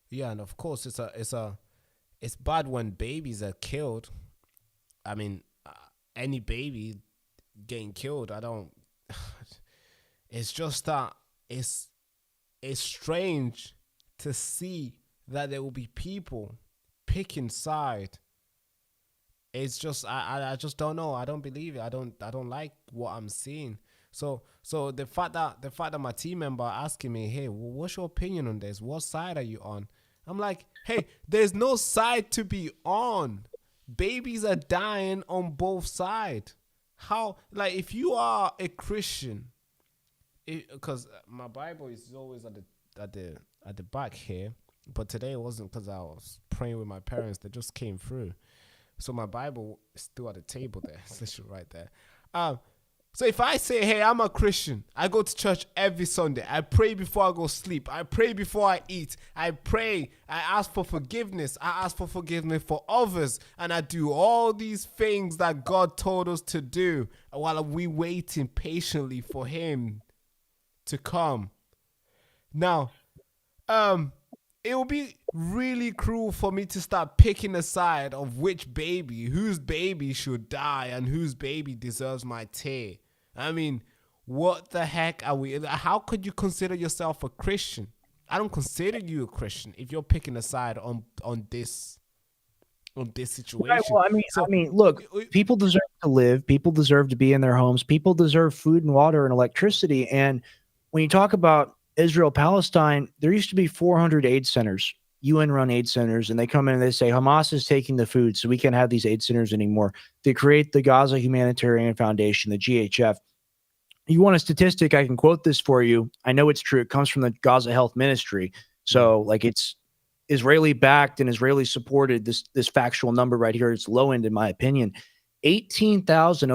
Yeah, and of course it's bad when babies are killed. I mean, any baby getting killed, I don't. It's just that it's strange to see that there will be people picking side. It's just I just don't know. I don't believe it. I don't like what I'm seeing. So the fact that my team member asking me, hey, what's your opinion on this? What side are you on? I'm like, hey, there's no side to be on. Babies are dying on both sides. How, like, if you are a Christian, because my Bible is always at the back here, but today it wasn't because I was praying with my parents. They just came through, so my Bible is still at the table there. It's literally right there. So if I say, hey, I'm a Christian, I go to church every Sunday. I pray before I go sleep. I pray before I eat. I pray. I ask for forgiveness. I ask for forgiveness for others. And I do all these things that God told us to do while we waiting patiently for him to come. Now, it will be really cruel for me to start picking a side of whose baby should die and whose baby deserves my tear. I mean, what the heck are we? How could you consider yourself a Christian? I don't consider you a Christian if you're picking a side on this situation. Right, well, I mean, look, people deserve to live. People deserve to be in their homes. People deserve food and water and electricity. And when you talk about Israel, Palestine, there used to be 400 aid centers, UN-run aid centers, and they come in and they say, Hamas is taking the food, so we can't have these aid centers anymore. They create the Gaza Humanitarian Foundation, the GHF. You want a statistic, I can quote this for you. I know it's true. It comes from the Gaza Health Ministry. So, like, it's Israeli-backed and Israeli-supported, this factual number right here. It's low end, in my opinion. Over 18,000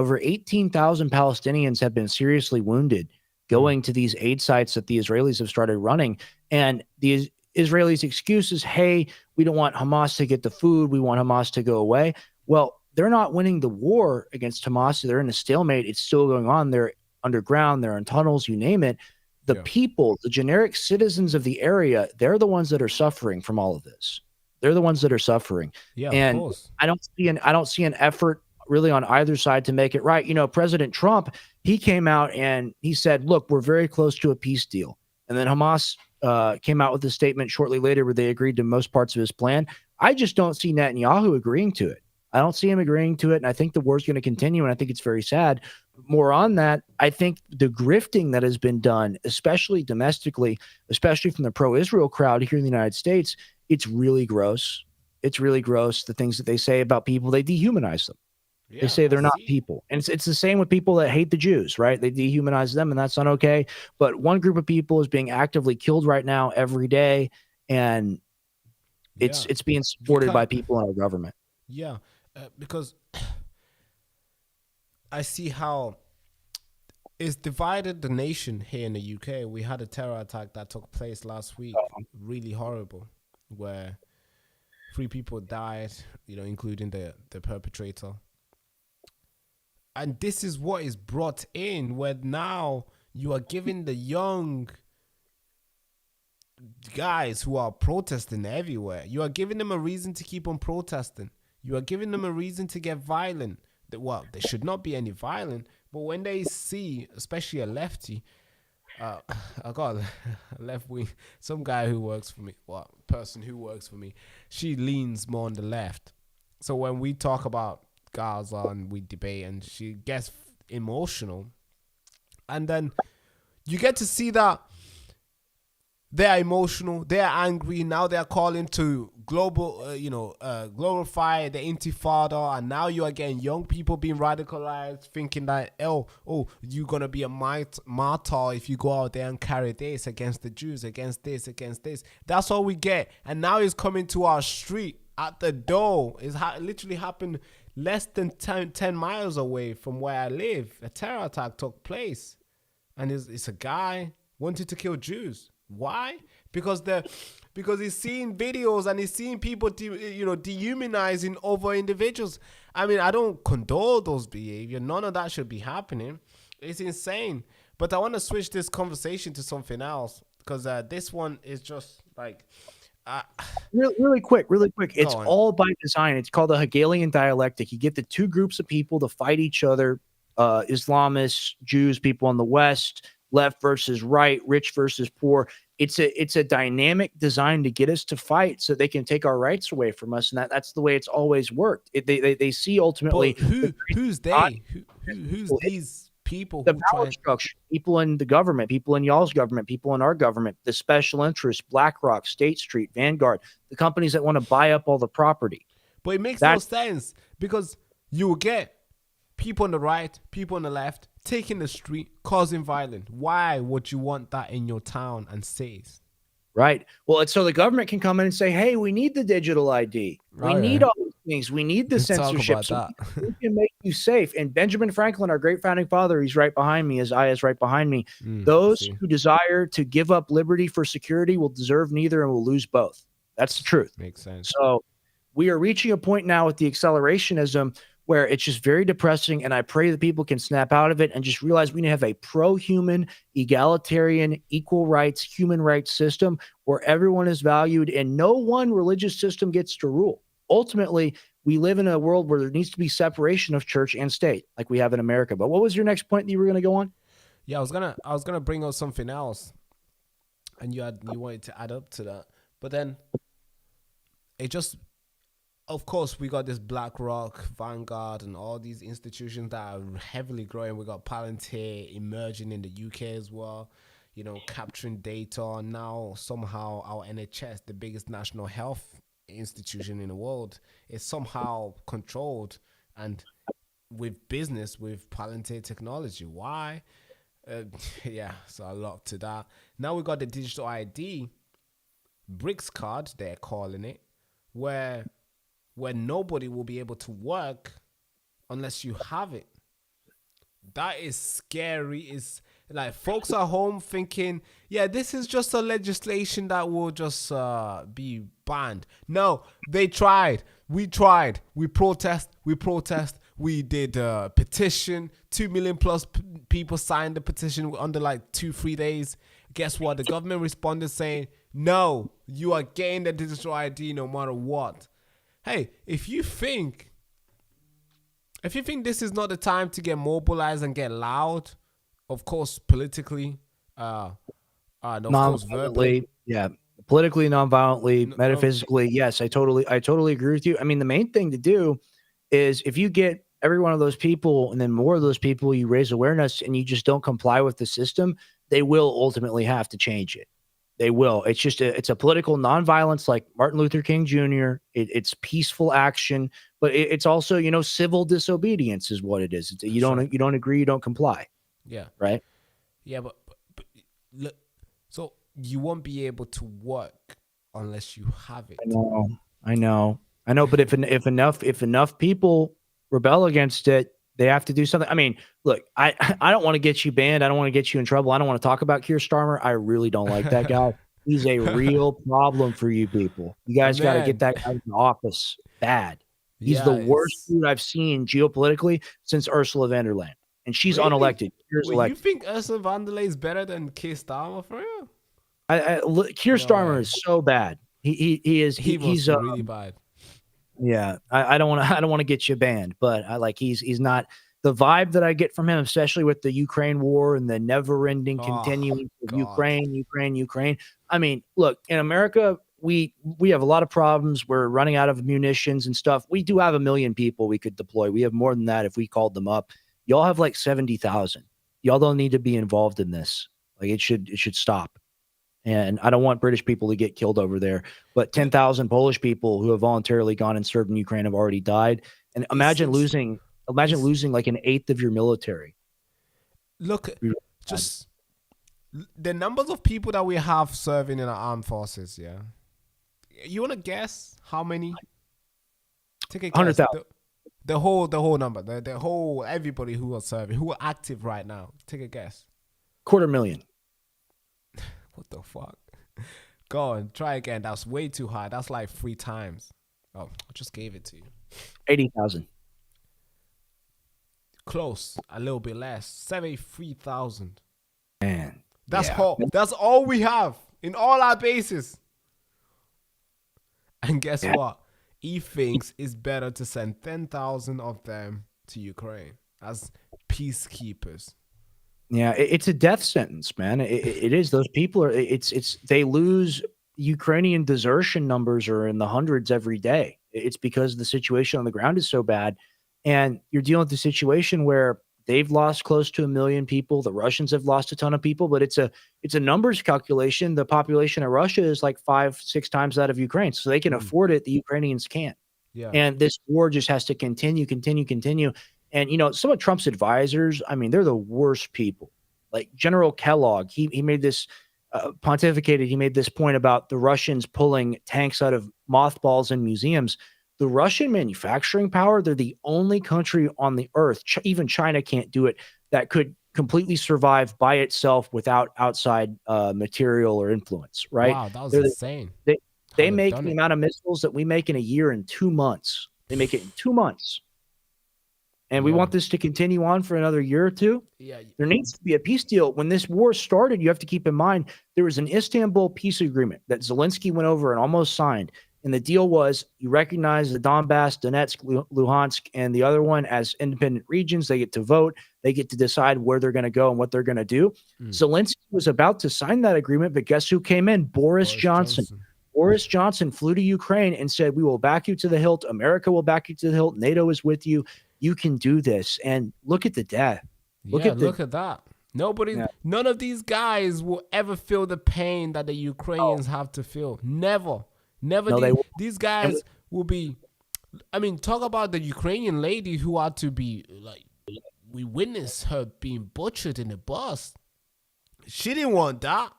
Palestinians have been seriously wounded going to these aid sites that the Israelis have started running. And the Israelis' excuse is, hey, we don't want Hamas to get the food. We want Hamas to go away. Well, they're not winning the war against Hamas. They're in a stalemate. It's still going on. They're underground. They're in tunnels, you name it. The people, the generic citizens of the area, they're the ones that are suffering from all of this. They're the ones that are suffering. Yeah, and of course. I don't see an effort really on either side to make it right. You know, President Trump, he came out and he said, look, we're very close to a peace deal. And then Hamas came out with a statement shortly later where they agreed to most parts of his plan. I just don't see Netanyahu agreeing to it. I don't see him agreeing to it. And I think the war's going to continue. And I think it's very sad. More on that, I think the grifting that has been done, especially domestically, especially from the pro-Israel crowd here in the United States, it's really gross. It's really gross. The things that they say about people, they dehumanize them. Yeah, they say they're not people. And it's the same with people that hate the Jews, right? They dehumanize them, and that's not okay. But one group of people is being actively killed right now every day, and it's being supported by people in our government. Yeah, because I see how it's divided the nation here in the UK. We had a terror attack that took place last week, really horrible, where 3 people died, including the perpetrator. And this is what is brought in, where now you are giving the young guys who are protesting everywhere, you are giving them a reason to keep on protesting. You are giving them a reason to get violent. Well, there should not be any violent, but when they see, especially a lefty, I got a left wing, some guy who works for me, person who works for me, she leans more on the left. So when we talk about Gaza and we debate, and she gets emotional, and then you get to see that They're emotional. They're angry. Now they're calling to glorify the Intifada, and now you are getting young people being radicalized, thinking that you're gonna be a martyr if you go out there and carry this against the Jews, against this. That's all we get. And now it's coming to our street at the door. It's literally happened less than 10 miles away from where I live. A terror attack took place, and it's a guy wanted to kill Jews. Why? Because he's seeing videos and he's seeing people dehumanizing other individuals. I mean, I don't condone those behavior. None of that should be happening. It's insane. But I want to switch this conversation to something else, because this one is just like really quick. It's all by design. It's called the Hegelian dialectic. You get the two groups of people to fight each other, Islamists, Jews, people in the West, left versus right, rich versus poor. It's a dynamic design to get us to fight so they can take our rights away from us, and that's the way it's always worked. They see ultimately who's they? Who's these people? The power structure, people in the government, people in y'all's government, people in our government, the special interests, BlackRock, State Street, Vanguard, the companies that want to buy up all the property. But it makes no sense, because you will get people on the right, people on the left, taking the street, causing violence. Why would you want that in your town and cities? Right. Well, it's so the government can come in and say, hey, we need the digital ID. We need all these things. We need the censorship. So we can make you safe. And Benjamin Franklin, our great founding father, he's right behind me. His eye is right behind me. Those who desire to give up liberty for security will deserve neither and will lose both. That's the truth. Makes sense. So we are reaching a point now with the accelerationism where it's just very depressing, and I pray that people can snap out of it and just realize we need to have a pro-human, egalitarian, equal rights, human rights system where everyone is valued and no one religious system gets to rule. Ultimately, we live in a world where there needs to be separation of church and state, like we have in America. But what was your next point that you were going to go on? Yeah, I was gonna bring up something else, and you wanted to add up to that, but then it just. Of course, we got this BlackRock, Vanguard, and all these institutions that are heavily growing. We got Palantir emerging in the UK as well, capturing data. Now, somehow, our NHS, the biggest national health institution in the world, is somehow controlled and with business with Palantir technology. Why? So a lot to that. Now we got the digital ID, BRICS card, they're calling it, where nobody will be able to work unless you have it. That is scary. It's like folks are home thinking, yeah, this is just a legislation that will just be banned. No, they tried. We tried. We protest. We did a petition. 2 million plus people signed the petition under like 2-3 days. Guess what? The government responded saying, no, you are getting the digital ID no matter what. Hey, if you think this is not the time to get mobilized and get loud, of course, politically, of course, verbally, politically, non-violently, metaphysically, yes, I totally agree with you. I mean, the main thing to do is if you get every one of those people and then more of those people, you raise awareness and you just don't comply with the system, they will ultimately have to change it. They will. It's just it's a political nonviolence like Martin Luther King Jr. It's peaceful action, but it's also, civil disobedience is what it is. You don't agree, you don't comply. Yeah. Right. Yeah, but look, so you won't be able to work unless you have it. I know. But if enough people rebel against it, they have to do something. I mean, look, I don't want to get you banned. I don't want to get you in trouble. I don't want to talk about Keir Starmer. I really don't like that guy. He's a real problem for you people. You guys got to get that guy in the office bad. He's the worst dude I've seen geopolitically since Ursula von der Leyen. And she's unelected. You think Ursula von der Leyen is better than Keir Starmer for real? Keir Starmer is so bad. He's really bad. Yeah, I don't want to get you banned, but he's not the vibe that I get from him, especially with the Ukraine war and the never-ending continuing of Ukraine. I mean, look, in America, we have a lot of problems. We're running out of munitions and stuff. We do have 1 million people we could deploy. We have more than that if we called them up. Y'all have like 70,000. Y'all don't need to be involved in this. Like it should stop. And I don't want British people to get killed over there. But 10,000 Polish people who have voluntarily gone and served in Ukraine have already died. And imagine losing like an eighth of your military. Look, just the numbers of people that we have serving in our armed forces. Yeah, you want to guess how many? Take a guess. 100,000. The whole number, the whole everybody who are serving, who are active right now. Take a guess. 250,000. What the fuck? Go on, try again. That's way too high. That's like 3 times. Oh, I just gave it to you. 80,000. Close, a little bit less. 73,000. Man, That's yeah. all. That's all we have in all our bases. And guess what? He thinks it's better to send 10,000 of them to Ukraine as peacekeepers. Yeah, it's a death sentence, man. It is. Those people are. They lose. Ukrainian desertion numbers are in the hundreds every day. It's because the situation on the ground is so bad, and you're dealing with a situation where they've lost close to 1 million people. The Russians have lost a ton of people, but it's a numbers calculation. The population of Russia is like 5-6 times that of Ukraine, so they can afford it. The Ukrainians can't. Yeah. And this war just has to continue. And, you know, some of Trump's advisors, I mean, they're the worst people. Like General Kellogg, he made this pontificated. He made this point about the Russians pulling tanks out of mothballs in museums. The Russian manufacturing power, they're the only country on the earth, even China can't do it, that could completely survive by itself without outside material or influence, right? Wow, that was insane. They make the amount of missiles that we make in a year in 2 months. They make it in 2 months. And we want this to continue on for another year or two. Yeah. There needs to be a peace deal. When this war started, you have to keep in mind there was an Istanbul peace agreement that Zelensky went over and almost signed. And the deal was you recognize the Donbass, Donetsk, Luhansk, and the other one as independent regions. They get to vote. They get to decide where they're going to go and what they're going to do. Zelensky was about to sign that agreement, but guess who came in? Boris Johnson. Boris Johnson flew to Ukraine and said, we will back you to the hilt. America will back you to the hilt. NATO is with you. You can do this. And look at the death. Look at that. None of these guys will ever feel the pain that the Ukrainians have to feel. Never. These guys will be, I mean, talk about the Ukrainian lady who had to be, like, we witnessed her being butchered in the bus. She didn't want that.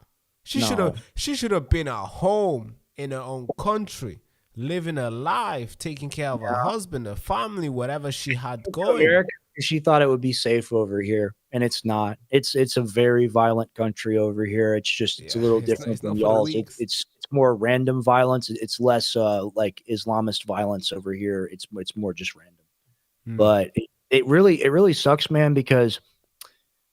She should have been at home in her own country, living her life, taking care of her husband, her family, whatever she had going. She thought it would be safe over here, and it's not. It's a very violent country over here. It's just it's a little different than y'all's. It's more random violence. It's less like Islamist violence over here. It's more just random. But it really sucks, man, because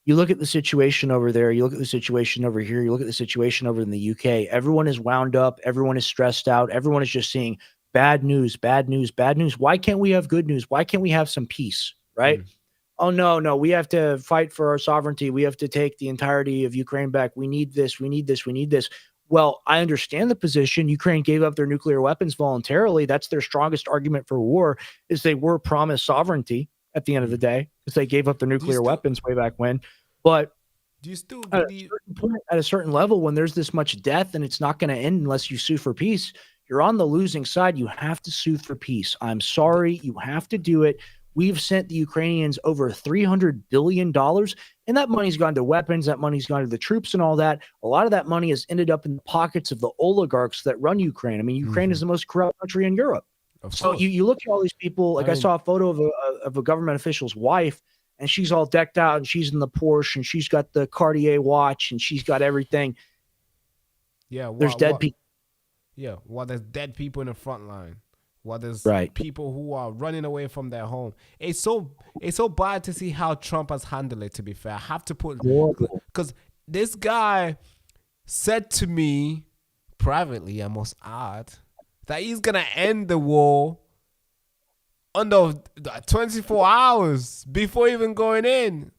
you look at the situation over there, you look at the situation over here, you look at the situation over in the UK. Everyone is wound up. Everyone is stressed out. Everyone is just seeing bad news, bad news, bad news. Why can't we have good news? Why can't we have some peace, right? Oh, no, we have to fight for our sovereignty. We have to take the entirety of Ukraine back. We need this. We need this. We need this. Well, I understand the position. Ukraine gave up their nuclear weapons voluntarily. That's their strongest argument for war, is they were promised sovereignty at the end of the day, because they gave up their nuclear weapons way back when. But do you still at a certain level, when there's this much death and it's not going to end unless you sue for peace, you're on the losing side. You have to sue for peace. I'm sorry. You have to do it. We've sent the Ukrainians over $300 billion, and that money's gone to weapons. That money's gone to the troops and all that. A lot of that money has ended up in the pockets of the oligarchs that run Ukraine. I mean, Ukraine is the most corrupt country in Europe. So you look at all these people, like I saw a photo of a government official's wife, and she's all decked out, and she's in the Porsche, and she's got the Cartier watch, and she's got everything. Yeah. There's dead people. Yeah. Well, there's dead people in the front line. Well, there's people who are running away from their home. It's so bad to see how Trump has handled it, to be fair. I have to put, because this guy said to me privately, I must add, that he's going to end the war under 24 hours before even going in.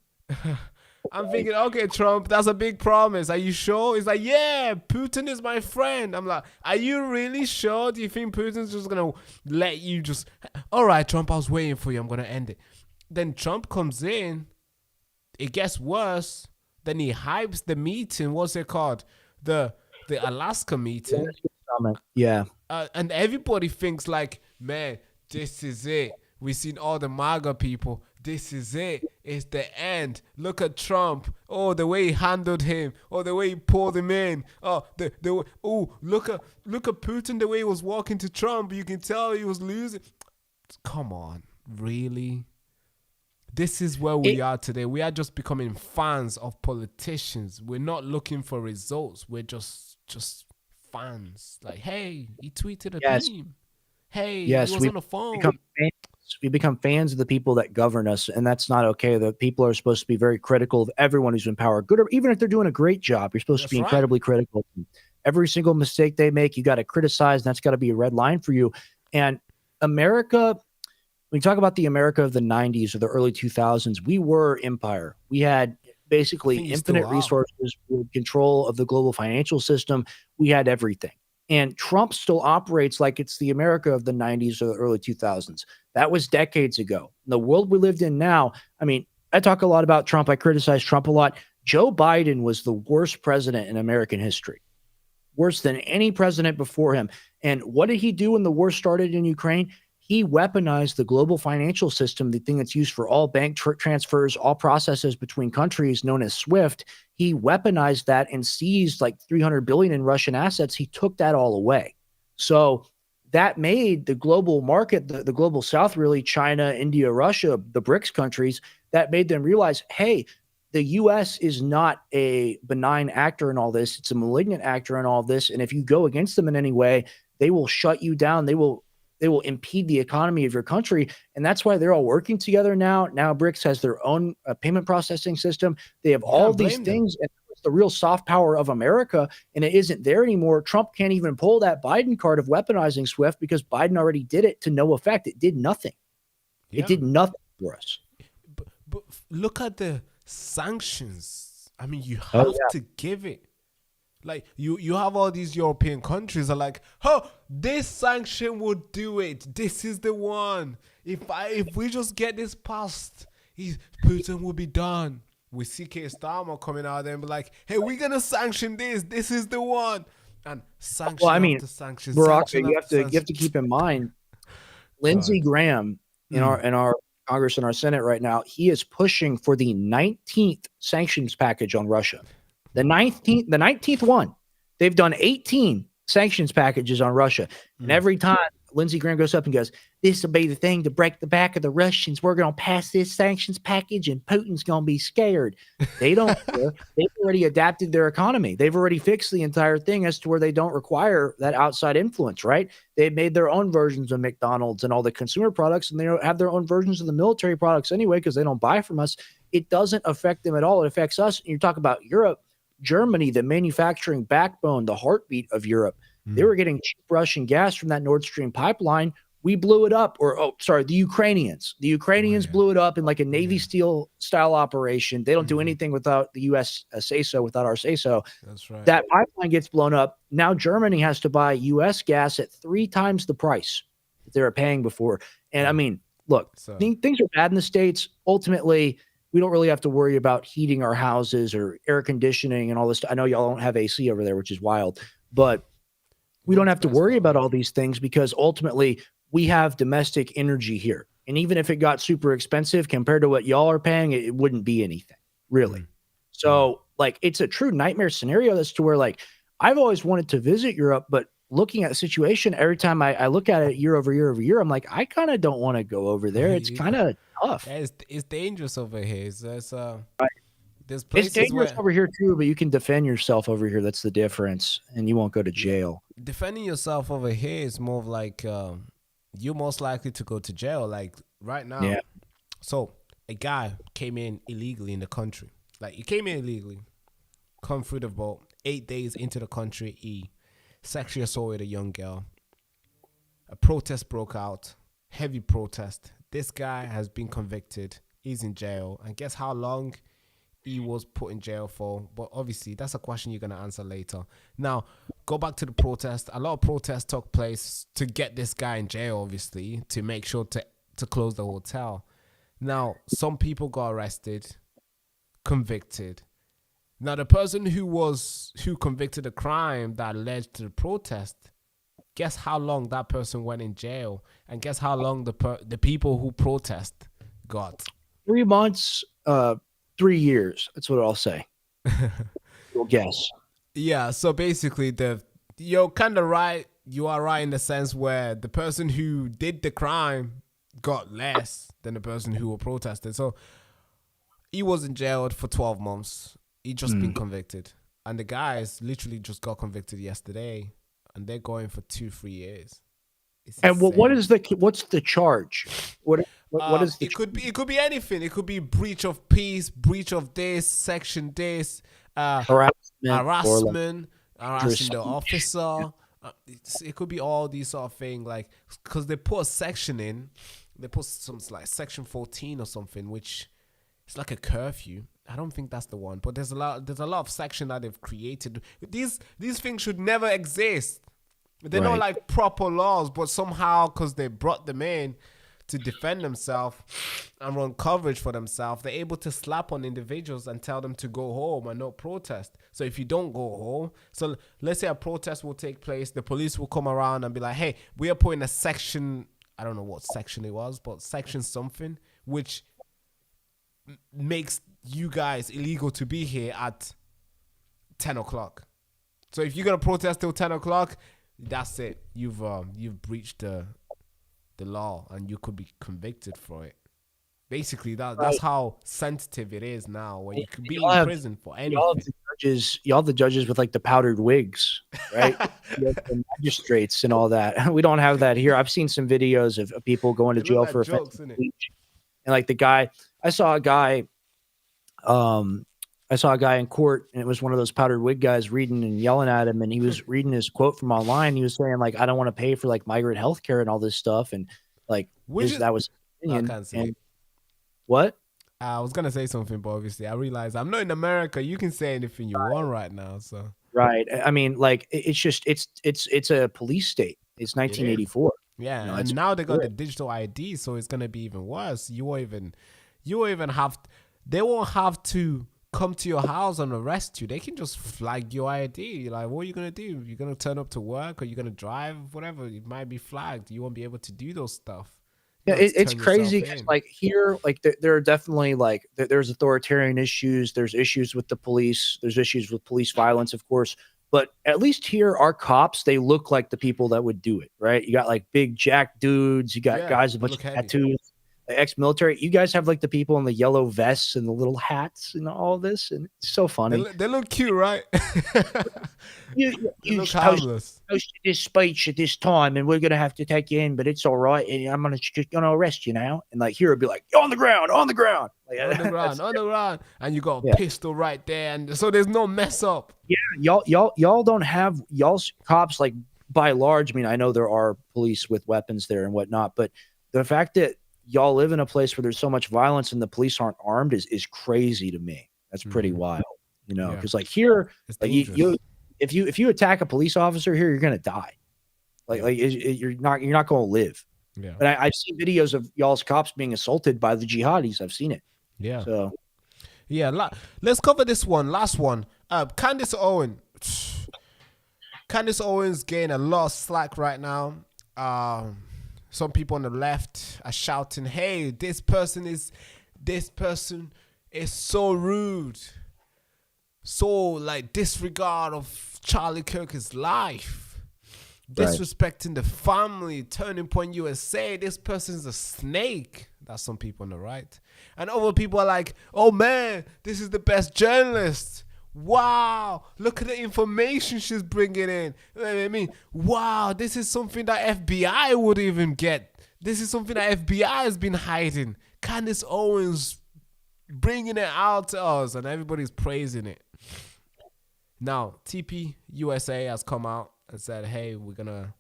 I'm thinking, okay, Trump, that's a big promise. Are you sure? He's like, yeah, Putin is my friend. I'm like, are you really sure? Do you think Putin's just going to let you just, all right, Trump, I was waiting for you. I'm going to end it. Then Trump comes in. It gets worse. Then he hypes the meeting. What's it called? The the Alaska meeting, Yeah. and everybody thinks like, man, this is it. We've seen all the MAGA people. This is it. It's the end. Look at Trump. Oh, the way he handled him. Oh, the way he pulled him in. Oh, look at Putin. The way he was walking to Trump. You can tell he was losing. Come on, really? This is where we are today. We are just becoming fans of politicians. We're not looking for results. We're just fans. Like, hey, he tweeted a meme. Hey, he was on the phone. We become fans of the people that govern us, and that's not okay. The people are supposed to be very critical of everyone who's in power, good or even if they're doing a great job. You're supposed to be incredibly critical. Every single mistake they make, you got to criticize, and that's got to be a red line for you. And America, when you talk about the America of the 90s or the early 2000s, we were empire. We had basically infinite resources, control of the global financial system. We had everything. And Trump still operates like it's the America of the 90s or the early 2000s. That was decades ago. In the world we lived in now, I mean, I talk a lot about Trump. I criticize Trump a lot. Joe Biden was the worst president in American history, worse than any president before him. And what did he do when the war started in Ukraine? He weaponized the global financial system, the thing that's used for all bank transfers, all processes between countries, known as SWIFT. He weaponized that and seized like $300 billion in Russian assets. He took that all away. So that made the global market, the global South, really, China, India, Russia, the BRICS countries, that made them realize, hey, the U.S. is not a benign actor in all this. It's a malignant actor in all this. And if you go against them in any way, they will shut you down. They will impede the economy of your country. And that's why they're all working together now. Now BRICS has their own payment processing system. They have all these things. And it's the real soft power of America, and it isn't there anymore. Trump can't even pull that Biden card of weaponizing SWIFT because Biden already did it to no effect. It did nothing. Yeah. It did nothing for us. But look at the sanctions. I mean, you have to give it. Like you have all these European countries are like, oh, this sanction would do it. This is the one. If we just get this passed, Putin will be done. With CK Starmer coming out there and be like, hey, we're gonna sanction this. This is the one. And sanction after sanction. Baraka, you have to keep in mind, Lindsey Graham in our Congress and our Senate right now, he is pushing for the 19th sanctions package on Russia. The 19th one. They've done 18 sanctions packages on Russia. And every time Lindsey Graham goes up and goes, this will be the thing to break the back of the Russians. We're going to pass this sanctions package and Putin's going to be scared. They don't care. They've already adapted their economy. They've already fixed the entire thing as to where they don't require that outside influence, right? They've made their own versions of McDonald's and all the consumer products, and they don't have their own versions of the military products anyway because they don't buy from us. It doesn't affect them at all. It affects us. And you talk about Europe. Germany, the manufacturing backbone, the heartbeat of Europe, they were getting cheap Russian gas from that Nord Stream pipeline. We blew it up. The Ukrainians. The Ukrainians blew it up in like a Navy SEAL style operation. They don't do anything without the U.S. Say-so, without our say-so. That's right. That pipeline gets blown up. Now Germany has to buy U.S. gas at 3 times the price that they were paying before. And I mean, look, things are bad in the States. Ultimately, we don't really have to worry about heating our houses or air conditioning and all this. I know y'all don't have AC over there, which is wild, but we don't have to worry about all these things because ultimately we have domestic energy here. And even if it got super expensive compared to what y'all are paying, it wouldn't be anything really. So like, it's a true nightmare scenario that's to where like, I've always wanted to visit Europe, but looking at the situation, every time I look at it year over year over year, I'm like, I kind of don't want to go over there. It's kind of tough. Yeah, it's dangerous over here. There's places dangerous over here too, but you can defend yourself over here. That's the difference, and you won't go to jail. Defending yourself over here is more of like you're most likely to go to jail. Like right now. Yeah. So a guy came in illegally in the country. Like he came in illegally, come through the boat. 8 days into the country, he sexually assaulted a young girl. A protest broke out. Heavy protest. This guy has been convicted. He's in jail. And guess how long he was put in jail for? But obviously, that's a question you're going to answer later. Now, go back to the protest. A lot of protests took place to get this guy in jail, obviously, to make sure to close the hotel. Now, some people got arrested, convicted. Now, the person who convicted the crime that led to the protest, guess how long that person went in jail, and guess how long the people who protest got. 3 months, 3 years. That's what I'll say. You'll guess. Yeah, so basically, you're kind of right. You are right in the sense where the person who did the crime got less than the person who protested. So he wasn't jailed for 12 months. He just been convicted. And the guys literally just got convicted yesterday, and they're going for 2-3 years. It's And insane. what's the charge? What is the it could be anything. It could be breach of peace, breach of this, section this, harassment, harassing the officer. It could be all these sort of things, like, because they put a section in, they put some like section 14 or something, which is like a curfew. I don't think that's the one, but there's a lot of section that they've created. These things should never exist. They're not like proper laws, but somehow, because they brought them in to defend themselves and run coverage for themselves, they're able to slap on individuals and tell them to go home and not protest. So if you don't go home, so let's say a protest will take place, the police will come around and be like, hey, we are putting a section, I don't know what section it was, but section something, which makes you guys illegal to be here at 10 o'clock. So if you're going to protest till 10 o'clock, that's it. You've breached the law, and you could be convicted for it. Basically, that's how sensitive it is now, where you could be in prison for anything. Y'all the judges with like the powdered wigs, right? The magistrates and all that. We don't have that here. I've seen some videos of people going to jail for offensive speech. And like the guy, I saw a guy in court, and it was one of those powdered wig guys reading and yelling at him, and he was reading his quote from online. He was saying like, I don't want to pay for like migrant health care and all this stuff, and like that was his opinion. I can't say it. What? I was gonna say something, but obviously I realized I'm not in America. You can say anything you want right now. So right. I mean, like it's just it's a police state. It's 1984. Yeah, you know, and now they got the digital ID, so it's gonna be even worse. You won't even have. They won't have to come to your house and arrest you. They can just flag your ID. Like, what are you gonna do? You're gonna turn up to work, or you're gonna drive, whatever. It might be flagged. You won't be able to do those stuff. Yeah, it's crazy because like here, like there are definitely like there's authoritarian issues. There's issues with the police. There's issues with police violence, of course. But at least here, our cops, they look like the people that would do it, right? You got like big jack dudes. You got guys with a bunch of tattoos, ex-military. You guys have like the people in the yellow vests and the little hats and all this, and it's so funny. They look cute, right? you hosted this speech at this time, and we're gonna have to take you in, but it's all right. And I'm just gonna arrest you now. And like here, it'd be like, on the ground, on the ground, like, on the ground, and you got a pistol right there, and so there's no mess up. Yeah, y'all don't have y'all's cops, like by and large. I mean, I know there are police with weapons there and whatnot, but the fact that y'all live in a place where there's so much violence and the police aren't armed is crazy to me. That's pretty wild, you know, because like here, like if you attack a police officer here, you're gonna die. You're not gonna live. Yeah. But I've seen videos of y'all's cops being assaulted by the jihadis. I've seen it. Yeah. So yeah, let's cover this one. Last one. Candace Owens getting a lot of slack right now. Some people on the left are shouting, "Hey, this person is so rude, so like disregard of Charlie Kirk's life, disrespecting the family, Turning Point USA. This person's a snake." That's some people on the right, and other people are like, "Oh man, this is the best journalist. Wow, look at the information she's bringing in. I mean, wow, this is something that FBI would even get. This is something that FBI has been hiding. Candace Owens bringing it out to us, and everybody's praising it." Now, TP USA has come out and said, "Hey, we're gonna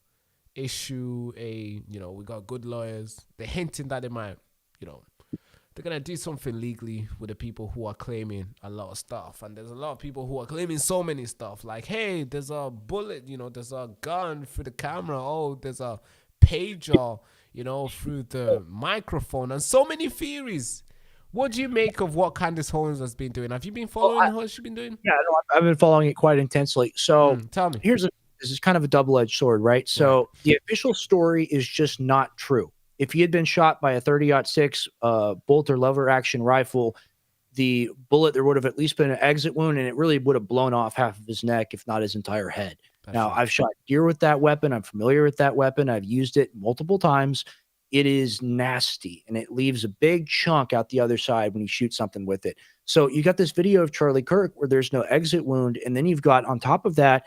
issue we got good lawyers." They're hinting that they might, they're going to do something legally with the people who are claiming a lot of stuff. And there's a lot of people who are claiming so many stuff. Like, hey, there's a bullet, there's a gun through the camera. Oh, there's a pager, through the microphone. And so many theories. What do you make of what Candace Owens has been doing? Have you been following what she's been doing? Yeah, no, I've been following it quite intensely. So Tell me. this is kind of a double-edged sword, right? So the official story is just not true. If he had been shot by a 30-06 bolt or lever action rifle, the bullet, there would have at least been an exit wound, and it really would have blown off half of his neck, if not his entire head. Now, I've shot deer with that weapon. I'm familiar with that weapon. I've used it multiple times. It is nasty, and it leaves a big chunk out the other side when you shoot something with it. So you got this video of Charlie Kirk where there's no exit wound, and then you've got on top of that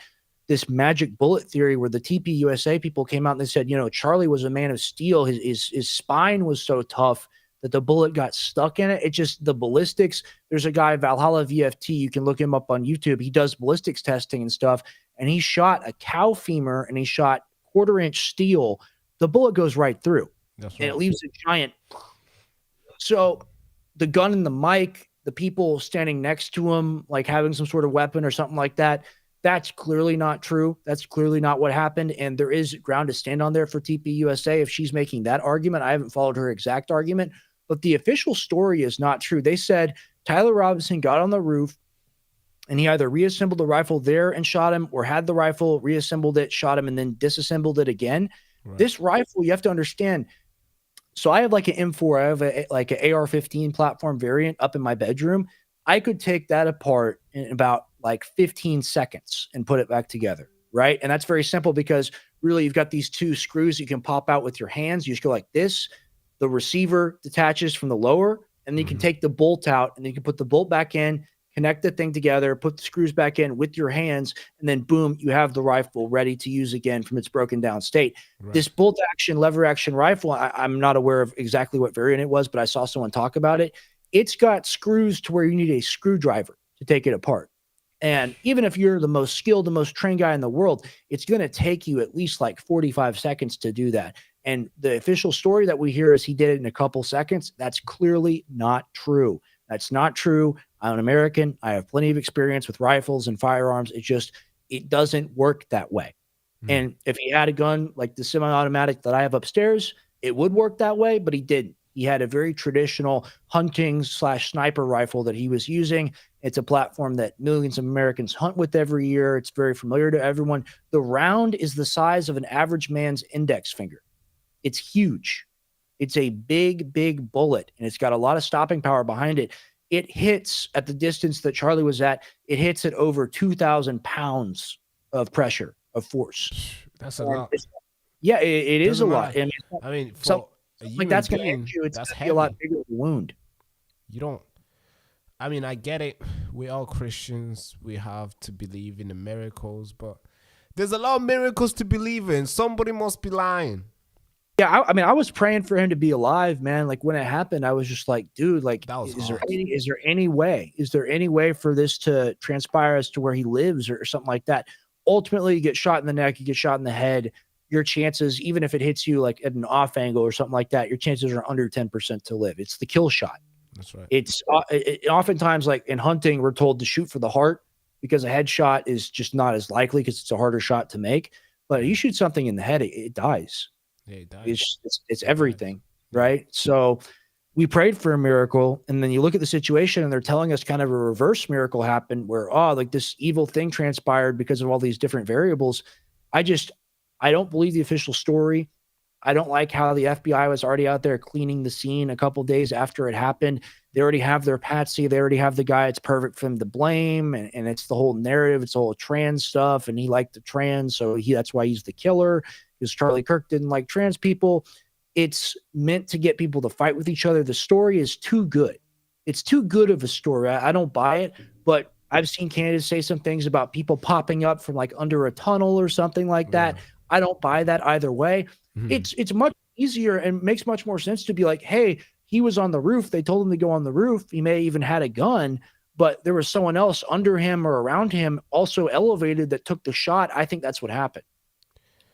this magic bullet theory where the TPUSA people came out and they said, Charlie was a man of steel. His spine was so tough that the bullet got stuck in it. It just, the ballistics, there's a guy, Valhalla VFT, you can look him up on YouTube. He does ballistics testing and stuff, and he shot a cow femur and he shot 1/4-inch steel. The bullet goes right through. That's right. And it leaves a giant. So the gun and the mic, the people standing next to him, like having some sort of weapon or something like that, that's clearly not true. That's clearly not what happened. And there is ground to stand on there for TPUSA if she's making that argument. I haven't followed her exact argument, but the official story is not true. They said Tyler Robinson got on the roof and he either reassembled the rifle there and shot him, or had the rifle, reassembled it, shot him, and then disassembled it again. Right. This rifle, you have to understand. So I have like an M4, I have like an AR-15 platform variant up in my bedroom. I could take that apart in about like 15 seconds and put it back together, right? And that's very simple because really you've got these two screws you can pop out with your hands. You just go like this. The receiver detaches from the lower, and then you can take the bolt out, and then you can put the bolt back in, connect the thing together, put the screws back in with your hands, and then boom, you have the rifle ready to use again from its broken down state. Right. This bolt action, lever action rifle, I'm not aware of exactly what variant it was, but I saw someone talk about it. It's got screws to where you need a screwdriver to take it apart. And even if you're the most skilled, the most trained guy in the world, it's going to take you at least like 45 seconds to do that. And the official story that we hear is he did it in a couple seconds. That's clearly not true. That's not true. I'm an American. I have plenty of experience with rifles and firearms. It doesn't work that way. And if he had a gun like the semi-automatic that I have upstairs, it would work that way, but he didn't. He had a very traditional hunting/sniper rifle that he was using. It's a platform that millions of Americans hunt with every year. It's very familiar to everyone. The round is the size of an average man's index finger. It's huge. It's a big, big bullet, and it's got a lot of stopping power behind it. It hits at the distance that Charlie was at. It hits at over 2,000 pounds of pressure, of force. That's a lot. Yeah, it is a lot. And I mean, like that's going to hit you. It's going to be a lot bigger of a wound. You don't. I mean, I get it. We're all Christians. We have to believe in the miracles, but there's a lot of miracles to believe in. Somebody must be lying. Yeah, I mean, I was praying for him to be alive, man. Like when it happened, I was just like, dude, like, is there any way for this to transpire as to where he lives or something like that? Ultimately, you get shot in the neck, you get shot in the head. Your chances, even if it hits you like at an off angle or something like that, your chances are under 10% to live. It's the kill shot. That's right. It's oftentimes like in hunting, we're told to shoot for the heart because a headshot is just not as likely because it's a harder shot to make. But you shoot something in the head, it dies. Yeah, it dies. It's everything, right? So we prayed for a miracle, and then you look at the situation, and they're telling us kind of a reverse miracle happened where, like this evil thing transpired because of all these different variables. I don't believe the official story. I don't like how the FBI was already out there cleaning the scene a couple days after it happened. They already have their patsy. They already have the guy. It's perfect for him to blame. And it's the whole narrative. It's all trans stuff. And he liked the trans. So that's why he's the killer, because Charlie Kirk didn't like trans people. It's meant to get people to fight with each other. The story is too good. It's too good of a story. I don't buy it, but I've seen candidates say some things about people popping up from like under a tunnel or something like that. I don't buy that either way. It's much easier and makes much more sense to be like, hey, he was on the roof. They told him to go on the roof. He may even had a gun, but there was someone else under him or around him also elevated that took the shot. I think that's what happened.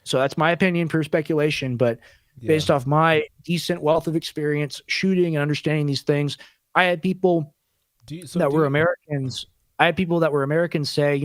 So that's my opinion, pure speculation, but based off my decent wealth of experience shooting and understanding these things, I had people that were Americans. I had people that were Americans say,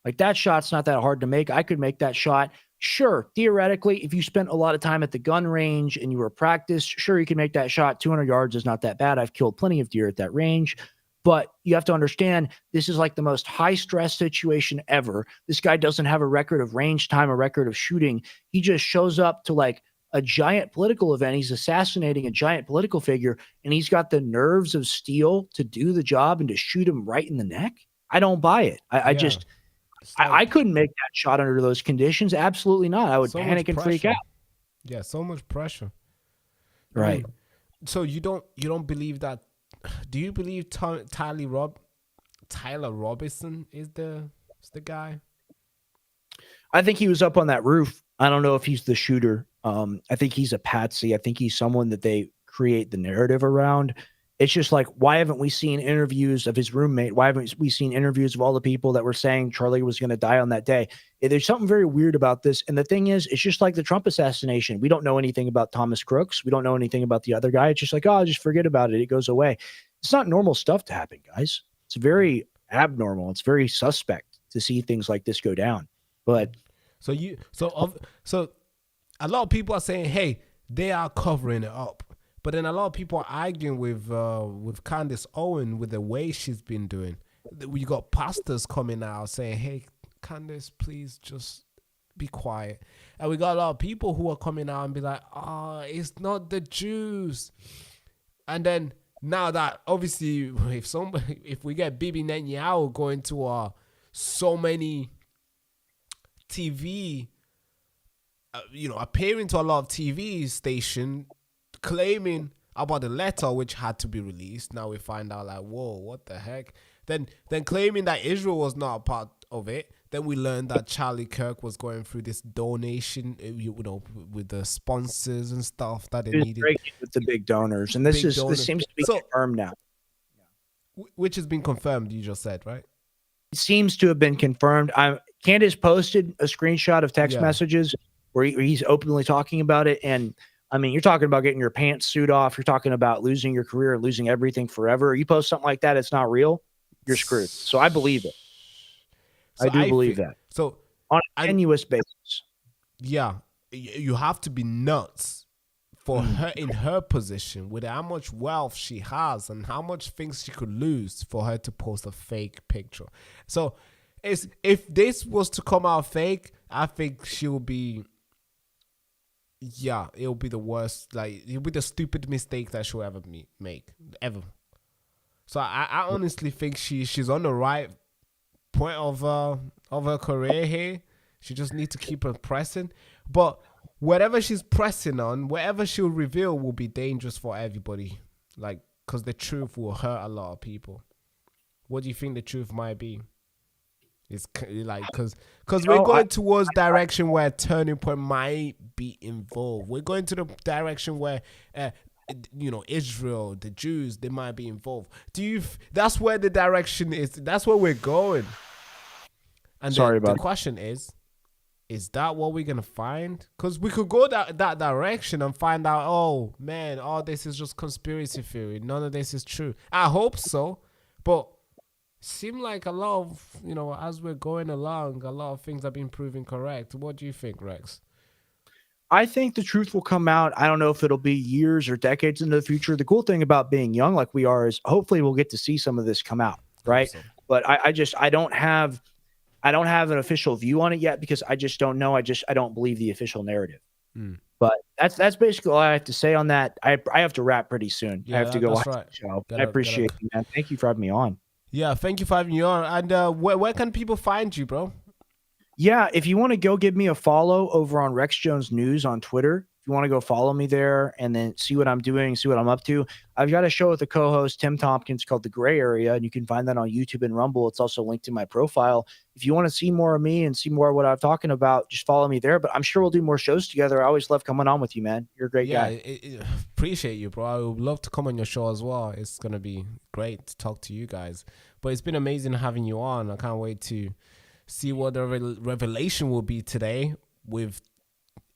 like that shot's not that hard to make. I could make that shot. Sure, theoretically, if you spent a lot of time at the gun range and you were practiced, sure, you can make that shot. 200 yards is not that bad. I've killed plenty of deer at that range. But you have to understand, this is like the most high stress situation ever. This guy doesn't have a record of range time, a record of shooting. He just shows up to like a giant political event. He's assassinating a giant political figure, and he's got the nerves of steel to do the job and to shoot him right in the neck. I don't buy it. I just, I couldn't make that shot under those conditions. Absolutely not. I would panic and freak out. Yeah, so much pressure. Right. So you don't believe that? Do you believe Tyler Robinson is the guy? I think he was up on that roof. I don't know if he's the shooter. I think he's a patsy. I think he's someone that they create the narrative around. It's just like, why haven't we seen interviews of his roommate? Why haven't we seen interviews of all the people that were saying Charlie was going to die on that day? There's something very weird about this. And the thing is, it's just like the Trump assassination. We don't know anything about Thomas Crooks. We don't know anything about the other guy. It's just like, oh, just forget about it. It goes away. It's not normal stuff to happen, guys. It's very abnormal. It's very suspect to see things like this go down. But so a lot of people are saying, hey, they are covering it up. But then a lot of people are arguing with Candace Owen with the way she's been doing. You got pastors coming out saying, hey, Candace, please just be quiet. And we got a lot of people who are coming out and be like, it's not the Jews. And then now that obviously if we get Bibi Netanyahu going to so many TV, appearing to a lot of TV station, claiming about the letter which had to be released. Now we find out like, whoa, what the heck? Then claiming that Israel was not a part of it. Then we learned that Charlie Kirk was going through this donation, with the sponsors and stuff that they needed. With the big donors, and this seems to be confirmed now. Which has been confirmed. You just said, right? It seems to have been confirmed. Candace posted a screenshot of text messages where he's openly talking about it, and I mean, you're talking about getting your pantsuit off. You're talking about losing your career and losing everything forever. You post something like that, it's not real, you're screwed. So I believe it. So I do believe that. So on a tenuous basis. Yeah, you have to be nuts for her in her position with how much wealth she has and how much things she could lose for her to post a fake picture. So if this was to come out fake, I think she'll be... Yeah, it'll be the worst. Like, it'll be the stupid mistake that she'll ever make, ever. So I honestly think she's on the right point of her career here. She just needs to keep her pressing. But whatever she's pressing on, whatever she'll reveal will be dangerous for everybody. Like, because the truth will hurt a lot of people. What do you think the truth might be? It's like, because we're going towards direction where a turning point might be involved. We're going to the direction where, Israel, the Jews, they might be involved. That's where the direction is. That's where we're going. And the question is that what we're going to find? Because we could go that direction and find out, oh, man, all this is just conspiracy theory. None of this is true. I hope so. But seem like a lot of, as we're going along, a lot of things have been proven correct. What do you think, Rex? I think the truth will come out. I don't know if it'll be years or decades into the future. The cool thing about being young like we are is hopefully we'll get to see some of this come out, right? So. But I don't have an official view on it yet because I just don't know. I don't believe the official narrative. But that's basically all I have to say on that. I have to wrap pretty soon. I have to go watch the show. I appreciate you, man. Thank you for having me on. Yeah, thank you for having me on. And where can people find you, bro? Yeah, if you want to go give me a follow over on Rex Jones News on Twitter, if you want to go follow me there and then see what I'm doing, see what I'm up to. I've got a show with a co-host, Tim Tompkins, called The Gray Area, and you can find that on YouTube and Rumble. It's also linked in my profile. If you want to see more of me and see more of what I'm talking about, just follow me there. But I'm sure we'll do more shows together. I always love coming on with you, man. You're a great guy. Appreciate you, bro. I would love to come on your show as well. It's going to be great to talk to you guys. But it's been amazing having you on. I can't wait to see what the revelation will be today with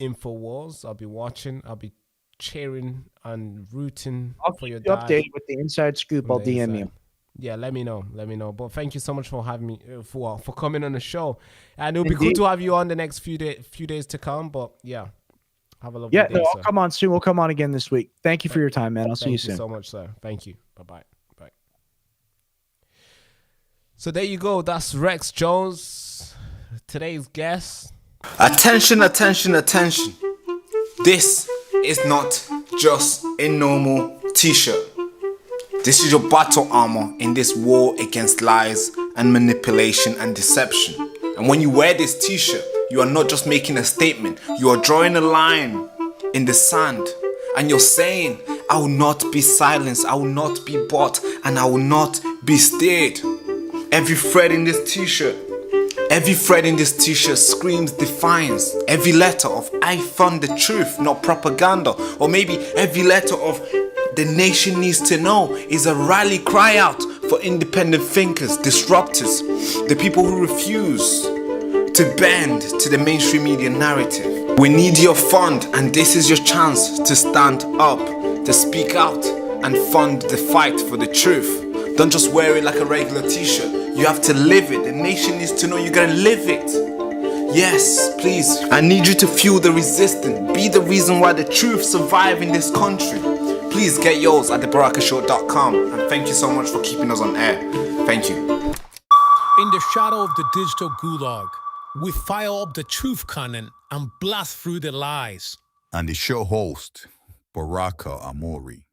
InfoWars. I'll be watching. I'll be cheering and rooting for your dad. Updated with the inside scoop. I'll DM you. Yeah, let me know. But thank you so much for having me, for coming on the show. And it'll be good to have you on the next few days to come. But yeah, have a lovely day, no, sir. I'll come on soon. We'll come on again this week. Thank you for your time, man. I'll see you soon. Thank you so much, sir. Thank you. Bye. So there you go. That's Rex Jones, today's guest. Attention. This is not just a normal t-shirt. This is your battle armor in this war against lies and manipulation and deception. And when you wear this t-shirt, you are not just making a statement. You are drawing a line in the sand. And you're saying, I will not be silenced, I will not be bought, and I will not be steered. Every thread in this t-shirt screams defiance. Every letter of I fund the truth, not propaganda. Or maybe every letter of the nation needs to know is a rally cry out for independent thinkers, disruptors, the people who refuse to bend to the mainstream media narrative. We need your fund, and this is your chance to stand up, to speak out and fund the fight for the truth. Don't just wear it like a regular t-shirt. You have to live it. The nation needs to know you're gonna live it. Yes, please. I need you to fuel the resistance. Be the reason why the truth survive in this country. Please get yours at thebarakashow.com. And thank you so much for keeping us on air. Thank you. In the shadow of the digital gulag, we fire up the truth cannon and blast through the lies. And the show host, Baraka Amuri.